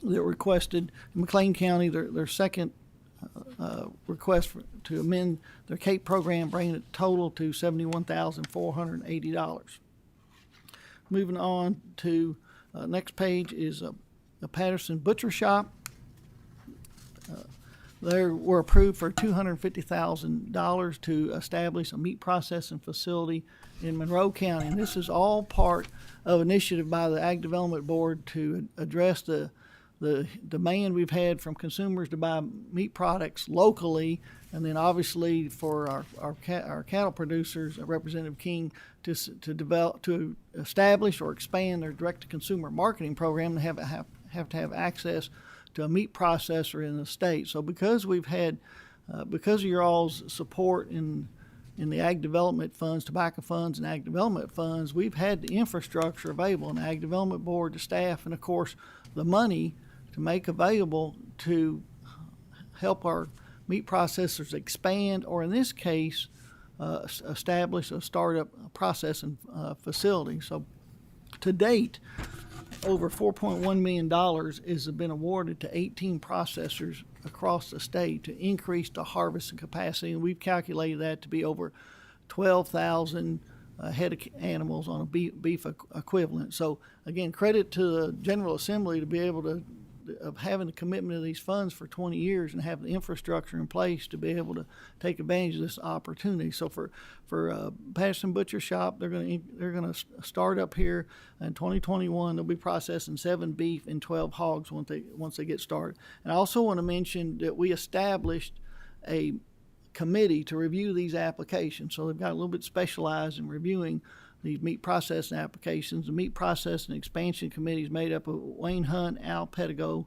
that requested in McLean County their second request to amend their CAPE program, bringing it total to $71,480. Moving on to next page is a Patterson Butcher Shop. They were approved for $250,000 to establish a meat processing facility in Monroe County. And this is all part of an initiative by the Ag Development Board to address the demand we've had from consumers to buy meat products locally, and then obviously for our cattle producers, Representative King, to establish or expand their direct-to-consumer marketing program and have to have access to a meat processor in the state. So because we've had, because of your all's support in the ag development funds, tobacco funds and ag development funds, we've had the infrastructure available in the Ag Development Board, the staff, and of course the money to make available to help our meat processors expand, or in this case, establish a startup processing facility. So to date, over $4.1 million has been awarded to 18 processors across the state to increase the harvesting capacity, and we've calculated that to be over 12,000 head of animals on a beef equivalent. So again, credit to the General Assembly to be able to of having the commitment of these funds for 20 years and have the infrastructure in place to be able to take advantage of this opportunity. So for Patterson Butcher Shop, they're gonna start up here in 2021. They'll be processing 7 beef and 12 hogs once they get started. And I also want to mention that we established a committee to review these applications. So they've got a little bit specialized in reviewing these meat processing applications. The meat processing expansion committee is made up of Wayne Hunt, Al Pedigo,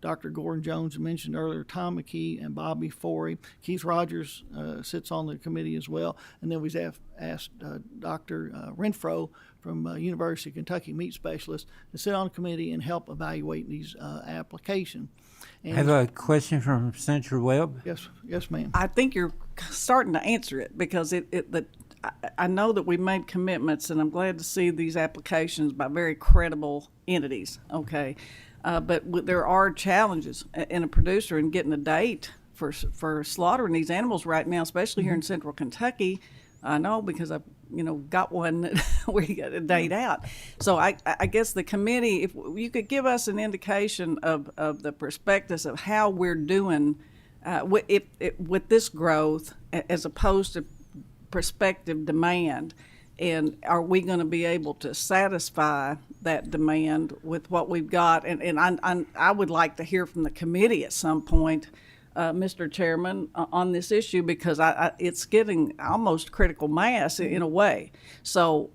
Dr. Gordon Jones, I mentioned earlier, Tom McKee, and Bobby Forey. Keith Rogers sits on the committee as well. And then we've asked Dr. Renfro from University of Kentucky, meat specialist, to sit on the committee and help evaluate these applications. I have a question from Senator Webb. Yes, ma'am. I think you're starting to answer it because I know that we made commitments, and I'm glad to see these applications by very credible entities. Okay, but there are challenges in a producer in getting a date for slaughtering these animals right now, especially here in Central Kentucky. I know because I've got one that we got a date out. So I guess the committee, if you could give us an indication of the prospectus of how we're doing with this growth as opposed to prospective demand, and are we going to be able to satisfy that demand with what we've got? And I would like to hear from the committee at some point, Mr. Chairman, on this issue, because it's getting almost critical mass in a way. So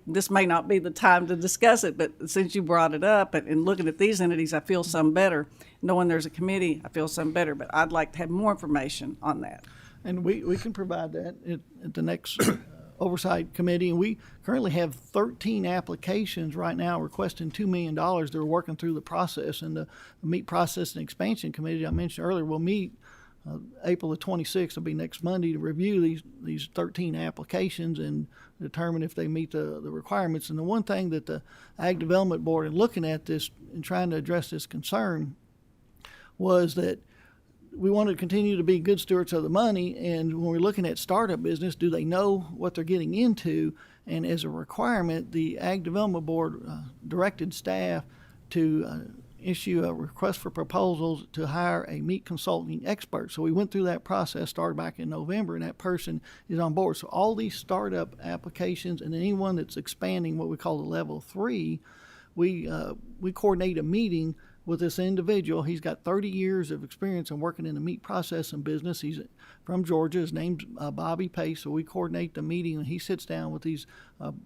this may not be the time to discuss it, but since you brought it up and looking at these entities, I feel some better. Knowing there's a committee, I feel some better, but I'd like to have more information on that. And we can provide that at the next Oversight Committee. And we currently have 13 applications right now requesting $2 million. They're working through the process. And the Meat Processing Expansion Committee I mentioned earlier will meet April the 26th, will be next Monday, to review these 13 applications and determine if they meet the requirements. And the one thing that the Ag Development Board, in looking at this and trying to address this concern, was that we want to continue to be good stewards of the money, and when we're looking at startup business, do they know what they're getting into? And as a requirement, the Ag Development Board directed staff to issue a request for proposals to hire a meat consulting expert. So we went through that process, started back in November, and that person is on board. So all these startup applications and anyone that's expanding what we call the level 3, we coordinate a meeting with this individual. He's got 30 years of experience in working in the meat processing business. He's from Georgia. His name's Bobby Pace. So we coordinate the meeting, and he sits down with these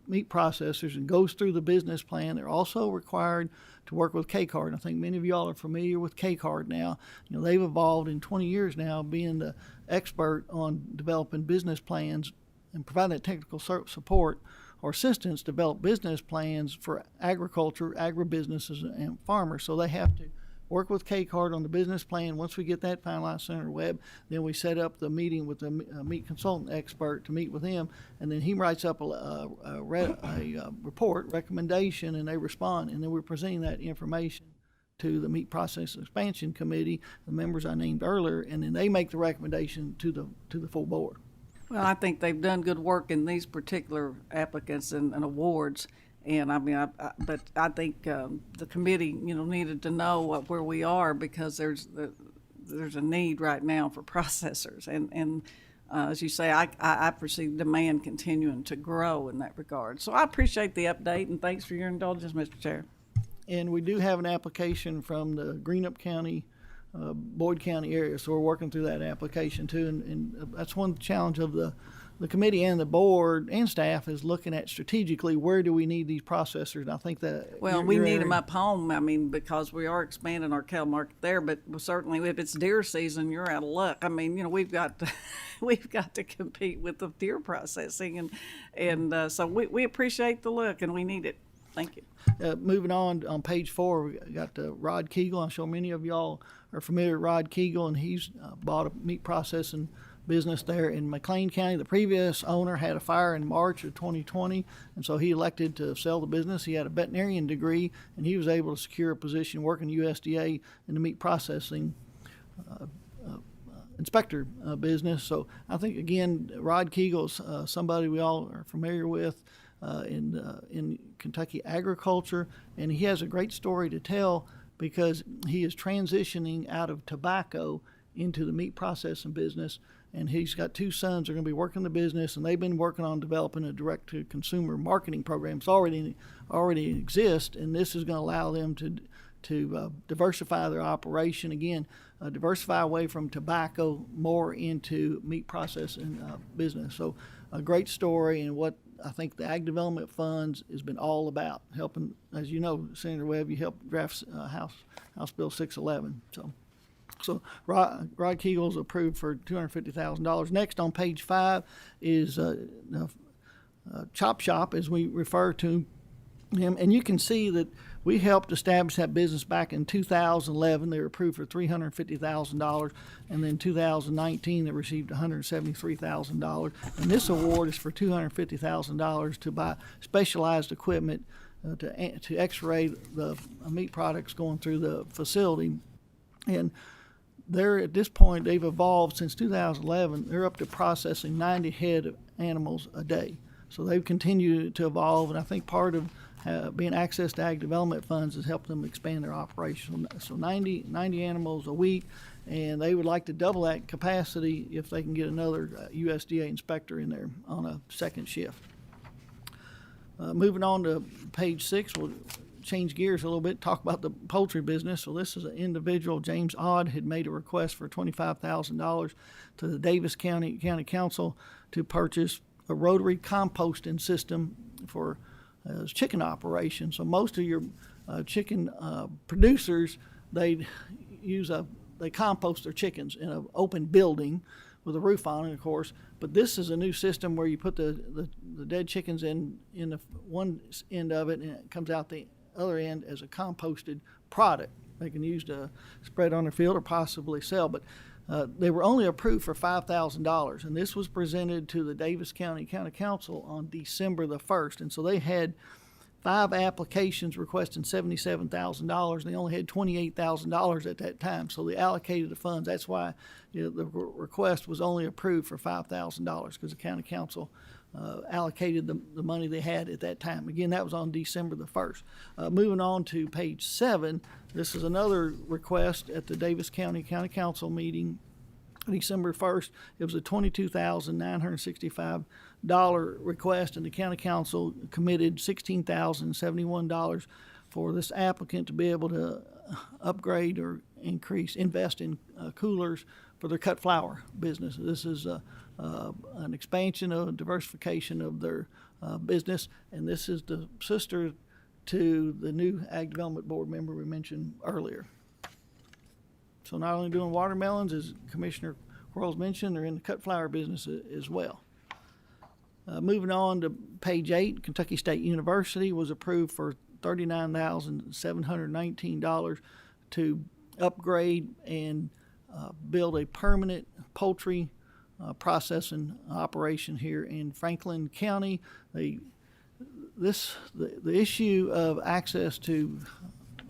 meat processors and goes through the business plan. They're also required to work with K-Card. I think many of y'all are familiar with K-Card now. They've evolved in 20 years now, being the expert on developing business plans and providing that technical support or assistance develop business plans for agriculture, agribusinesses, and farmers. So they have to work with K-Card on the business plan. Once we get that finalized, Senator Webb, then we set up the meeting with the meat consultant expert to meet with him, and then he writes up a report, recommendation, and they respond, and then we're presenting that information to the Meat Processing Expansion Committee, the members I named earlier, and then they make the recommendation to the full board. Well, I think they've done good work in these particular applicants and awards, and I mean, but I think the committee, needed to know where we are, because there's a need right now for processors, and as you say, I foresee demand continuing to grow in that regard. So I appreciate the update, and thanks for your indulgence, Mr. Chair. And we do have an application from the Greenup County, Boyd County area, so we're working through that application too, and that's one challenge of the committee and the board and staff is looking at strategically where do we need these processors. And I think that we need them up home. I mean, because we are expanding our cattle market there, but certainly if it's deer season, you're out of luck. I mean, we've got to compete with the deer processing, and so we appreciate the look and we need it. Thank you. Moving on page 4, we got Rod Kegel. I'm sure many of y'all are familiar with Rod Kegel, and he's bought a meat processing business there in McLean County. The previous owner had a fire in March of 2020, and so he elected to sell the business. He had a veterinarian degree, and he was able to secure a position working USDA in the meat processing inspector business. So I think, again, Rod Kegel's somebody we all are familiar with in Kentucky agriculture, and he has a great story to tell because he is transitioning out of tobacco into the meat processing business. And he's got two sons that are going to be working the business, and they've been working on developing a direct-to-consumer marketing program. It's already exists, and this is going to allow them to diversify their operation again, diversify away from tobacco more into meat processing business. So a great story, and what I think the Ag Development Funds has been all about, helping. As you know, Senator Webb, you helped draft House Bill 611. So Rod Kegel's approved for $250,000. Next on page 5 is Chop Shop, as we refer to him. And you can see that we helped establish that business back in 2011. They were approved for $350,000. And then 2019, they received $173,000. And this award is for $250,000 to buy specialized equipment to x-ray the meat products going through the facility. And they're at this point, they've evolved since 2011. They're up to processing 90 head of animals a day. So they've continued to evolve, and I think part of being access to Ag Development Funds has helped them expand their operation. So 90 animals a week, and they would like to double that capacity if they can get another USDA inspector in there on a second shift. Moving on to page 6, we'll change gears a little bit, talk about the poultry business. So this is an individual, James Odd, had made a request for $25,000 to the Davis County Council to purchase a rotary composting system for his chicken operation. So most of your chicken producers, they compost their chickens in an open building with a roof on it, of course. But this is a new system where you put the dead chickens in the one end of it, and it comes out the other end as a composted product they can use to spread on their field or possibly sell. But they were only approved for $5,000, and this was presented to the Davis County Council on December the 1st. And so they had 5 applications requesting $77,000, and they only had $28,000 at that time. So they allocated the funds. That's why the request was only approved for $5,000, because the county council allocated the money they had at that time. Again, that was on December the 1st. Moving on to page 7, this is another request at the Davis County Council meeting, December 1st. It was a $22,965 request, and the county council committed $16,071 for this applicant to be able to upgrade or invest in coolers for their cut flower business. This is an expansion of diversification of their business, and this is the sister to the new Ag Development Board member we mentioned earlier. So not only doing watermelons, as Commissioner Quarles mentioned, they're in the cut flower business as well. Moving on to page 8, Kentucky State University was approved for $39,719 to upgrade and build a permanent poultry processing operation here in Franklin County. The issue of access to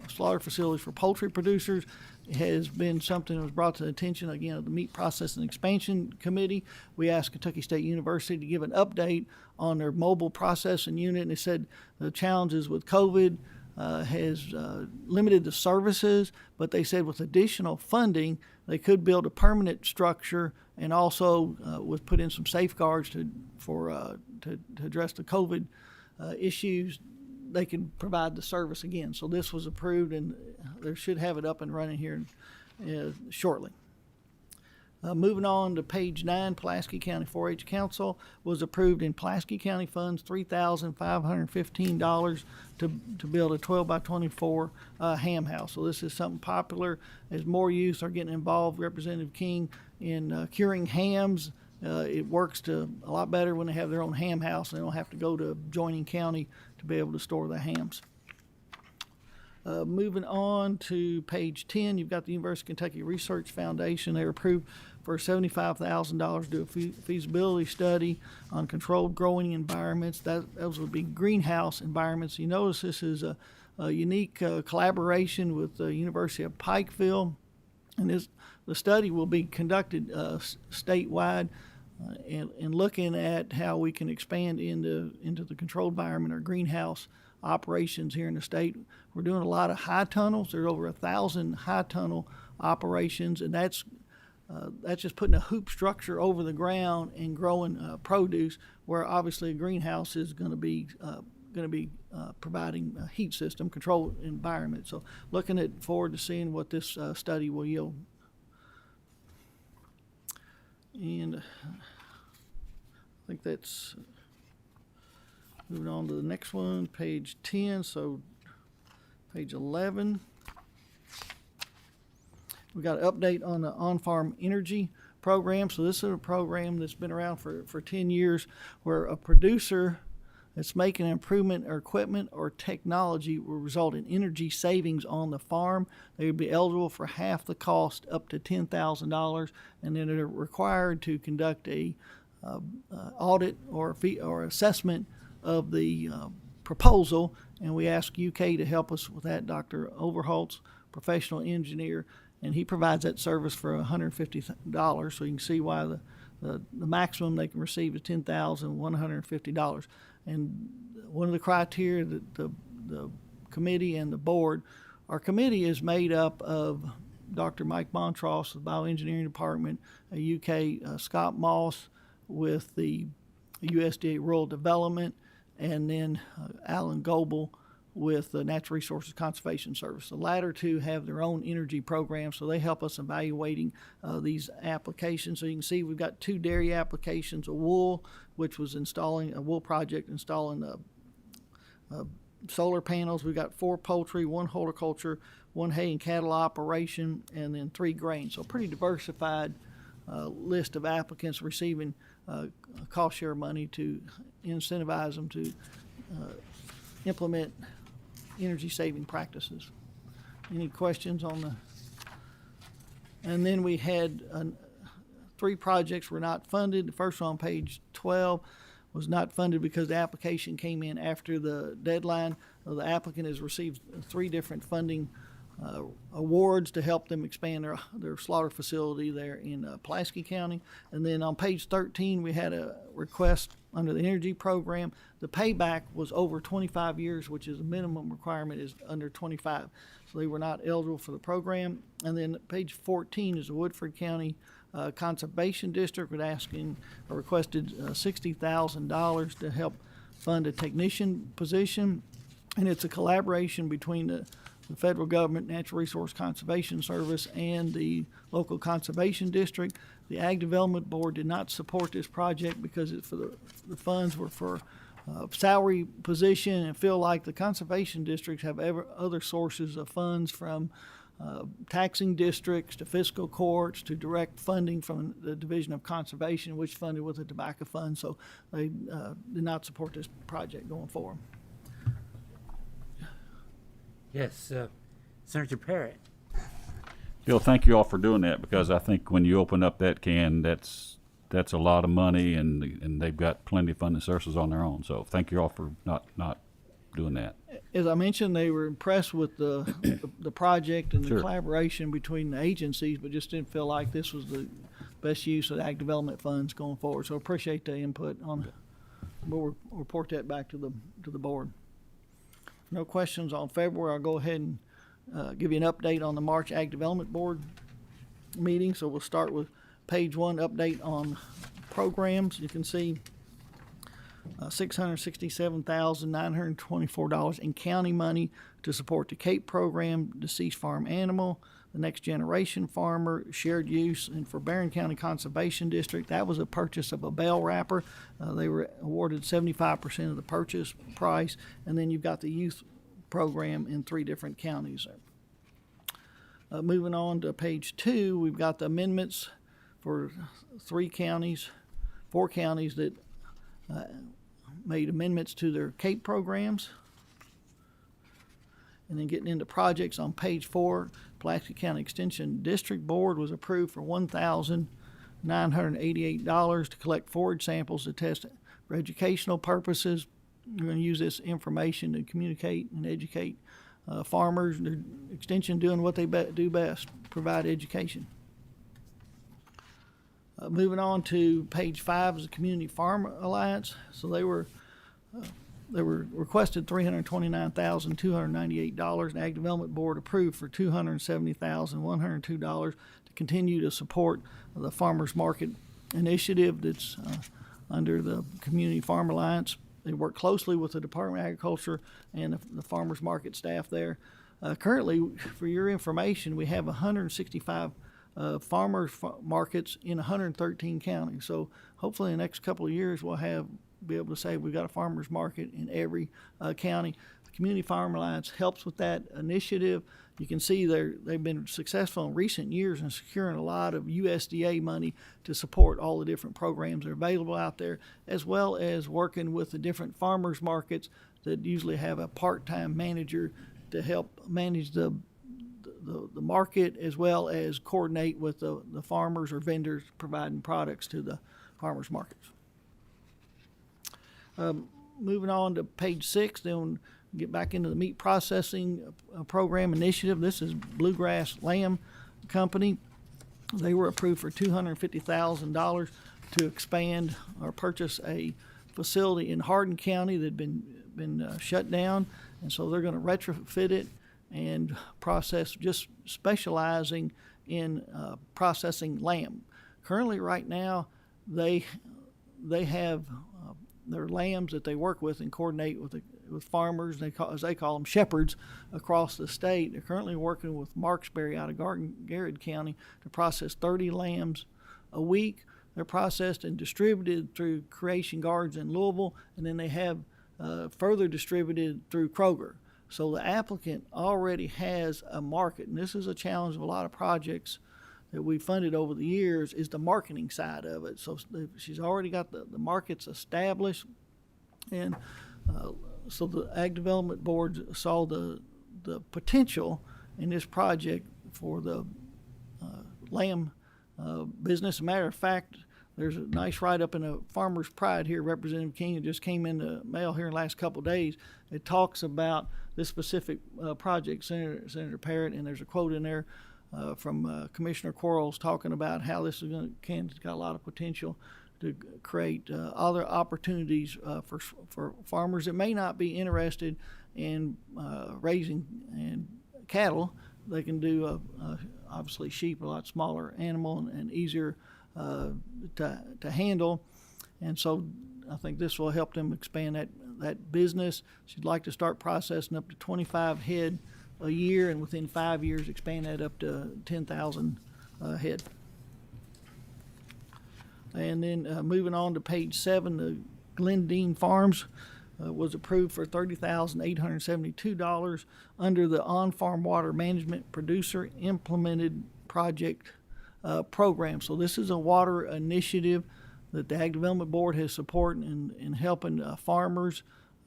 slaughter facilities for poultry producers has been something that was brought to the attention, again, of the Meat Processing Expansion Committee. We asked Kentucky State University to give an update on their mobile processing unit, and they said the challenges with COVID has limited the services, but they said with additional funding, they could build a permanent structure, and also was put in some safeguards to address the COVID issues. They can provide the service again. So this was approved, and they should have it up and running here shortly. Moving on to page 9, Pulaski County 4-H Council was approved in Pulaski County funds $3,515 to build a 12 by 24 ham house. So this is something popular as more youth are getting involved. Representative King in curing hams. It works a lot better when they have their own ham house and they don't have to go to adjoining county to be able to store the hams. Moving on to page 10, you've got the University of Kentucky Research Foundation. They were approved for $75,000 to do a feasibility study on controlled growing environments. Those would be greenhouse environments. You notice this is a unique collaboration with the University of Pikeville, and the study will be conducted statewide and looking at how we can expand into the controlled environment or greenhouse operations here in the state. We're doing a lot of high tunnels. There's over 1,000 high tunnel operations, and that's just putting a hoop structure over the ground and growing produce, where obviously a greenhouse is going to be providing a heat system, controlled environment. So looking forward to seeing what this study will yield. And I think that's moving on to the next one, page 10. So page 11. We got an update on the on-farm energy program. So this is a program that's been around for 10 years, where a producer that's making an improvement or equipment or technology will result in energy savings on the farm. They would be eligible for half the cost, up to $10,000, and then they're required to conduct a audit or assessment of the proposal. And we ask UK to help us with that. Dr. Overholtz, professional engineer, and he provides that service for $150. So you can see why the maximum they can receive is $10,150. And one of the criteria that the committee and the board, our committee is made up of Dr. Mike Montross of the Bioengineering Department, a UK Scott Moss with the USDA Rural Development, and then Alan Goebel with the Natural Resources Conservation Service. The latter two have their own energy program, so they help us evaluating these applications. So you can see we've got 2 dairy applications, a wool, which was installing a wool project, installing solar panels. We've got 4 poultry, 1 horticulture, 1 hay and cattle operation, and then 3 grains. So a pretty diversified list of applicants receiving cost share money to incentivize them to implement energy saving practices. Any questions on the? And then we had 3 projects were not funded. The first one on page 12 was not funded because the application came in after the deadline. The applicant has received 3 different funding awards to help them expand their slaughter facility there in Pulaski County. And then on page 13, we had a request under the energy program. The payback was over 25 years, which is a minimum requirement is under 25. So they were not eligible for the program. And then page 14 is the Woodford County Conservation District requested $60,000 to help fund a technician position. And it's a collaboration between the federal government, Natural Resource Conservation Service, and the local conservation district. The Ag Development Board did not support this project because the funds were for salary position, and feel like the conservation districts have other sources of funds, from taxing districts to fiscal courts to direct funding from the Division of Conservation, which funded with the tobacco fund. So they did not support this project going forward. Yes, Senator Parrott. Bill, thank you all for doing that, because I think when you open up that can, that's a lot of money, and they've got plenty of funding sources on their own. So thank you all for not doing that. As I mentioned, they were impressed with the project and the Sure. collaboration between the agencies, but just didn't feel like this was the best use of the ag development funds going forward. So appreciate the input on. We'll report that back to the board. No questions on February. I'll go ahead and give you an update on the March Ag Development Board meeting. So we'll start with page 1, update on programs. You can see $667,924 in county money to support the CAPE program, deceased farm animal, the next generation farmer, shared use, and for Barron County Conservation District, that was a purchase of a bell wrapper. They were awarded 75% of the purchase price, and then you've got the youth program in 3 different counties there. Moving on to page 2, we've got the amendments for 4 counties that made amendments to their CAPE programs. And then getting into projects on page 4, Pulaski County Extension District Board was approved for $1,988 to collect forage samples to test for educational purposes. We're going to use this information to communicate and educate farmers. Their extension doing what they do best, provide education. Moving on to page 5 is the Community Farm Alliance. So they were they were requested $329,298, and Ag Development Board approved for $270,102 to continue to support the Farmers Market Initiative that's under the Community Farm Alliance. They work closely with the Department of Agriculture and the farmers market staff there. Currently, for your information, we have 165 farmers markets in 113 counties. So hopefully in the next couple of years we'll be able to say we've got a farmers market in every county. The Community Farm Alliance helps with that initiative. You can see they've been successful in recent years in securing a lot of USDA money to support all the different programs that are available out there, as well as working with the different farmers markets that usually have a part-time manager to help manage the market, as well as coordinate with the farmers or vendors providing products to the farmers markets. Moving on to page 6, then get back into the meat processing program initiative. This is Bluegrass Lamb Company. They were approved for $250,000 to expand or purchase a facility in Hardin County that had been shut down, and so they're going to retrofit it and process, just specializing in processing lamb. Currently, right now, they have their lambs that they work with and coordinate with farmers, as they call them, shepherds across the state. They're currently working with Marksbury out of Garrett County to process 30 lambs a week. They're processed and distributed through Creation Guards in Louisville, and then they have further distributed through Kroger. So the applicant already has a market, and this is a challenge of a lot of projects that we funded over the years, is the marketing side of it. So she's already got the markets established, and so the Ag Development Board saw the potential in this project for the lamb business. As a matter of fact, there's a nice write-up in a Farmer's Pride here, Representative King, it just came in the mail here in the last couple of days. It talks about this specific project, Senator Parrott, and there's a quote in there from Commissioner Quarles talking about how this is it's got a lot of potential to create other opportunities for farmers that may not be interested in raising and cattle. They can do obviously sheep, a lot smaller animal and easier to handle, and so I think this will help them expand that business. She'd like to start processing up to 25 head a year, and within 5 years expand that up to 10,000 head. And then moving on to page 7, the Glendine Farms was approved for $30,872 under the On-Farm Water Management Producer Implemented Project program. So this is a water initiative that the Ag Development Board has supported in helping farmers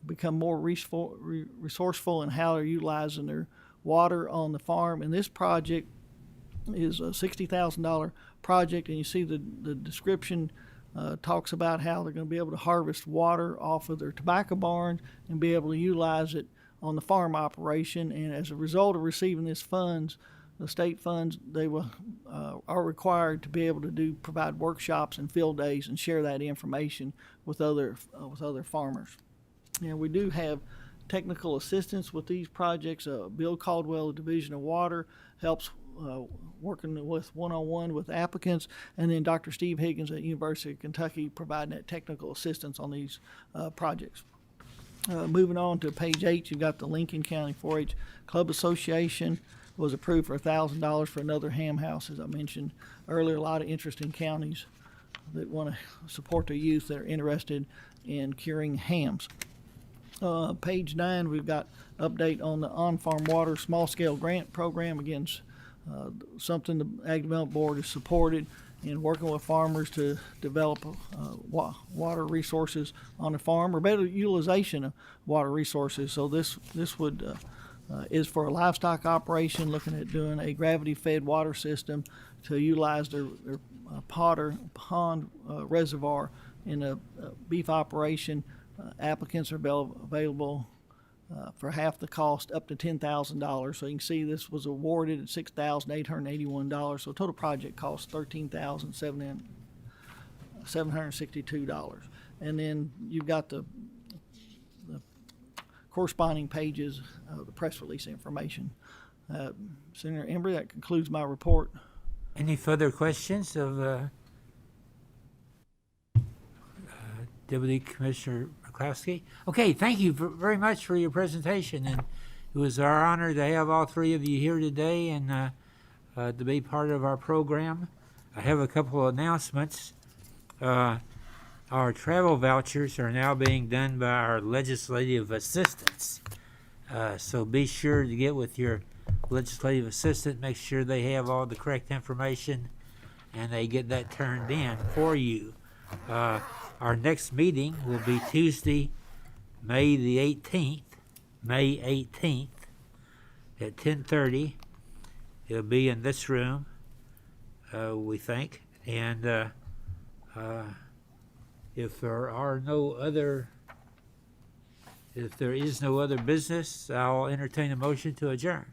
become more resourceful in how they're utilizing their water on the farm. And this project is a $60,000 project, and you see the description talks about how they're going to be able to harvest water off of their tobacco barns and be able to utilize it on the farm operation. And as a result of receiving this funds, the state funds, they are required to be able to provide workshops and field days and share that information with other farmers. And we do have technical assistance with these projects. Bill Caldwell, the Division of Water, helps working with one-on-one with applicants, and then Dr. Steve Higgins at University of Kentucky providing that technical assistance on these projects. Moving on to page 8, you've got the Lincoln County 4-H Club Association was approved for $1,000 for another ham house. As I mentioned earlier, a lot of interesting counties that want to support their youth that are interested in curing hams. Page 9, we've got update on the On-Farm Water Small Scale Grant Program. Again, something the Ag Development Board has supported in working with farmers to develop water resources on the farm, or better utilization of water resources. So this would is for a livestock operation looking at doing a gravity-fed water system to utilize their pond reservoir in a beef operation. Applicants are available for half the cost, up to $10,000. So you can see this was awarded at $6,881. So total project cost $13,762. And then you've got the corresponding pages of the press release information. Senator Embry, that concludes my report. Any further questions of Deputy Commissioner McCloskey? Okay, thank you very much for your presentation, and it was our honor to have all three of you here today and to be part of our program. I have a couple of announcements. Our travel vouchers are now being done by our legislative assistants. So be sure to get with your legislative assistant, make sure they have all the correct information, and they get that turned in for you. Our next meeting will be Tuesday, May the 18th, May 18th at 10:30. It'll be in this room, we think. And if there is no other business, I'll entertain a motion to adjourn.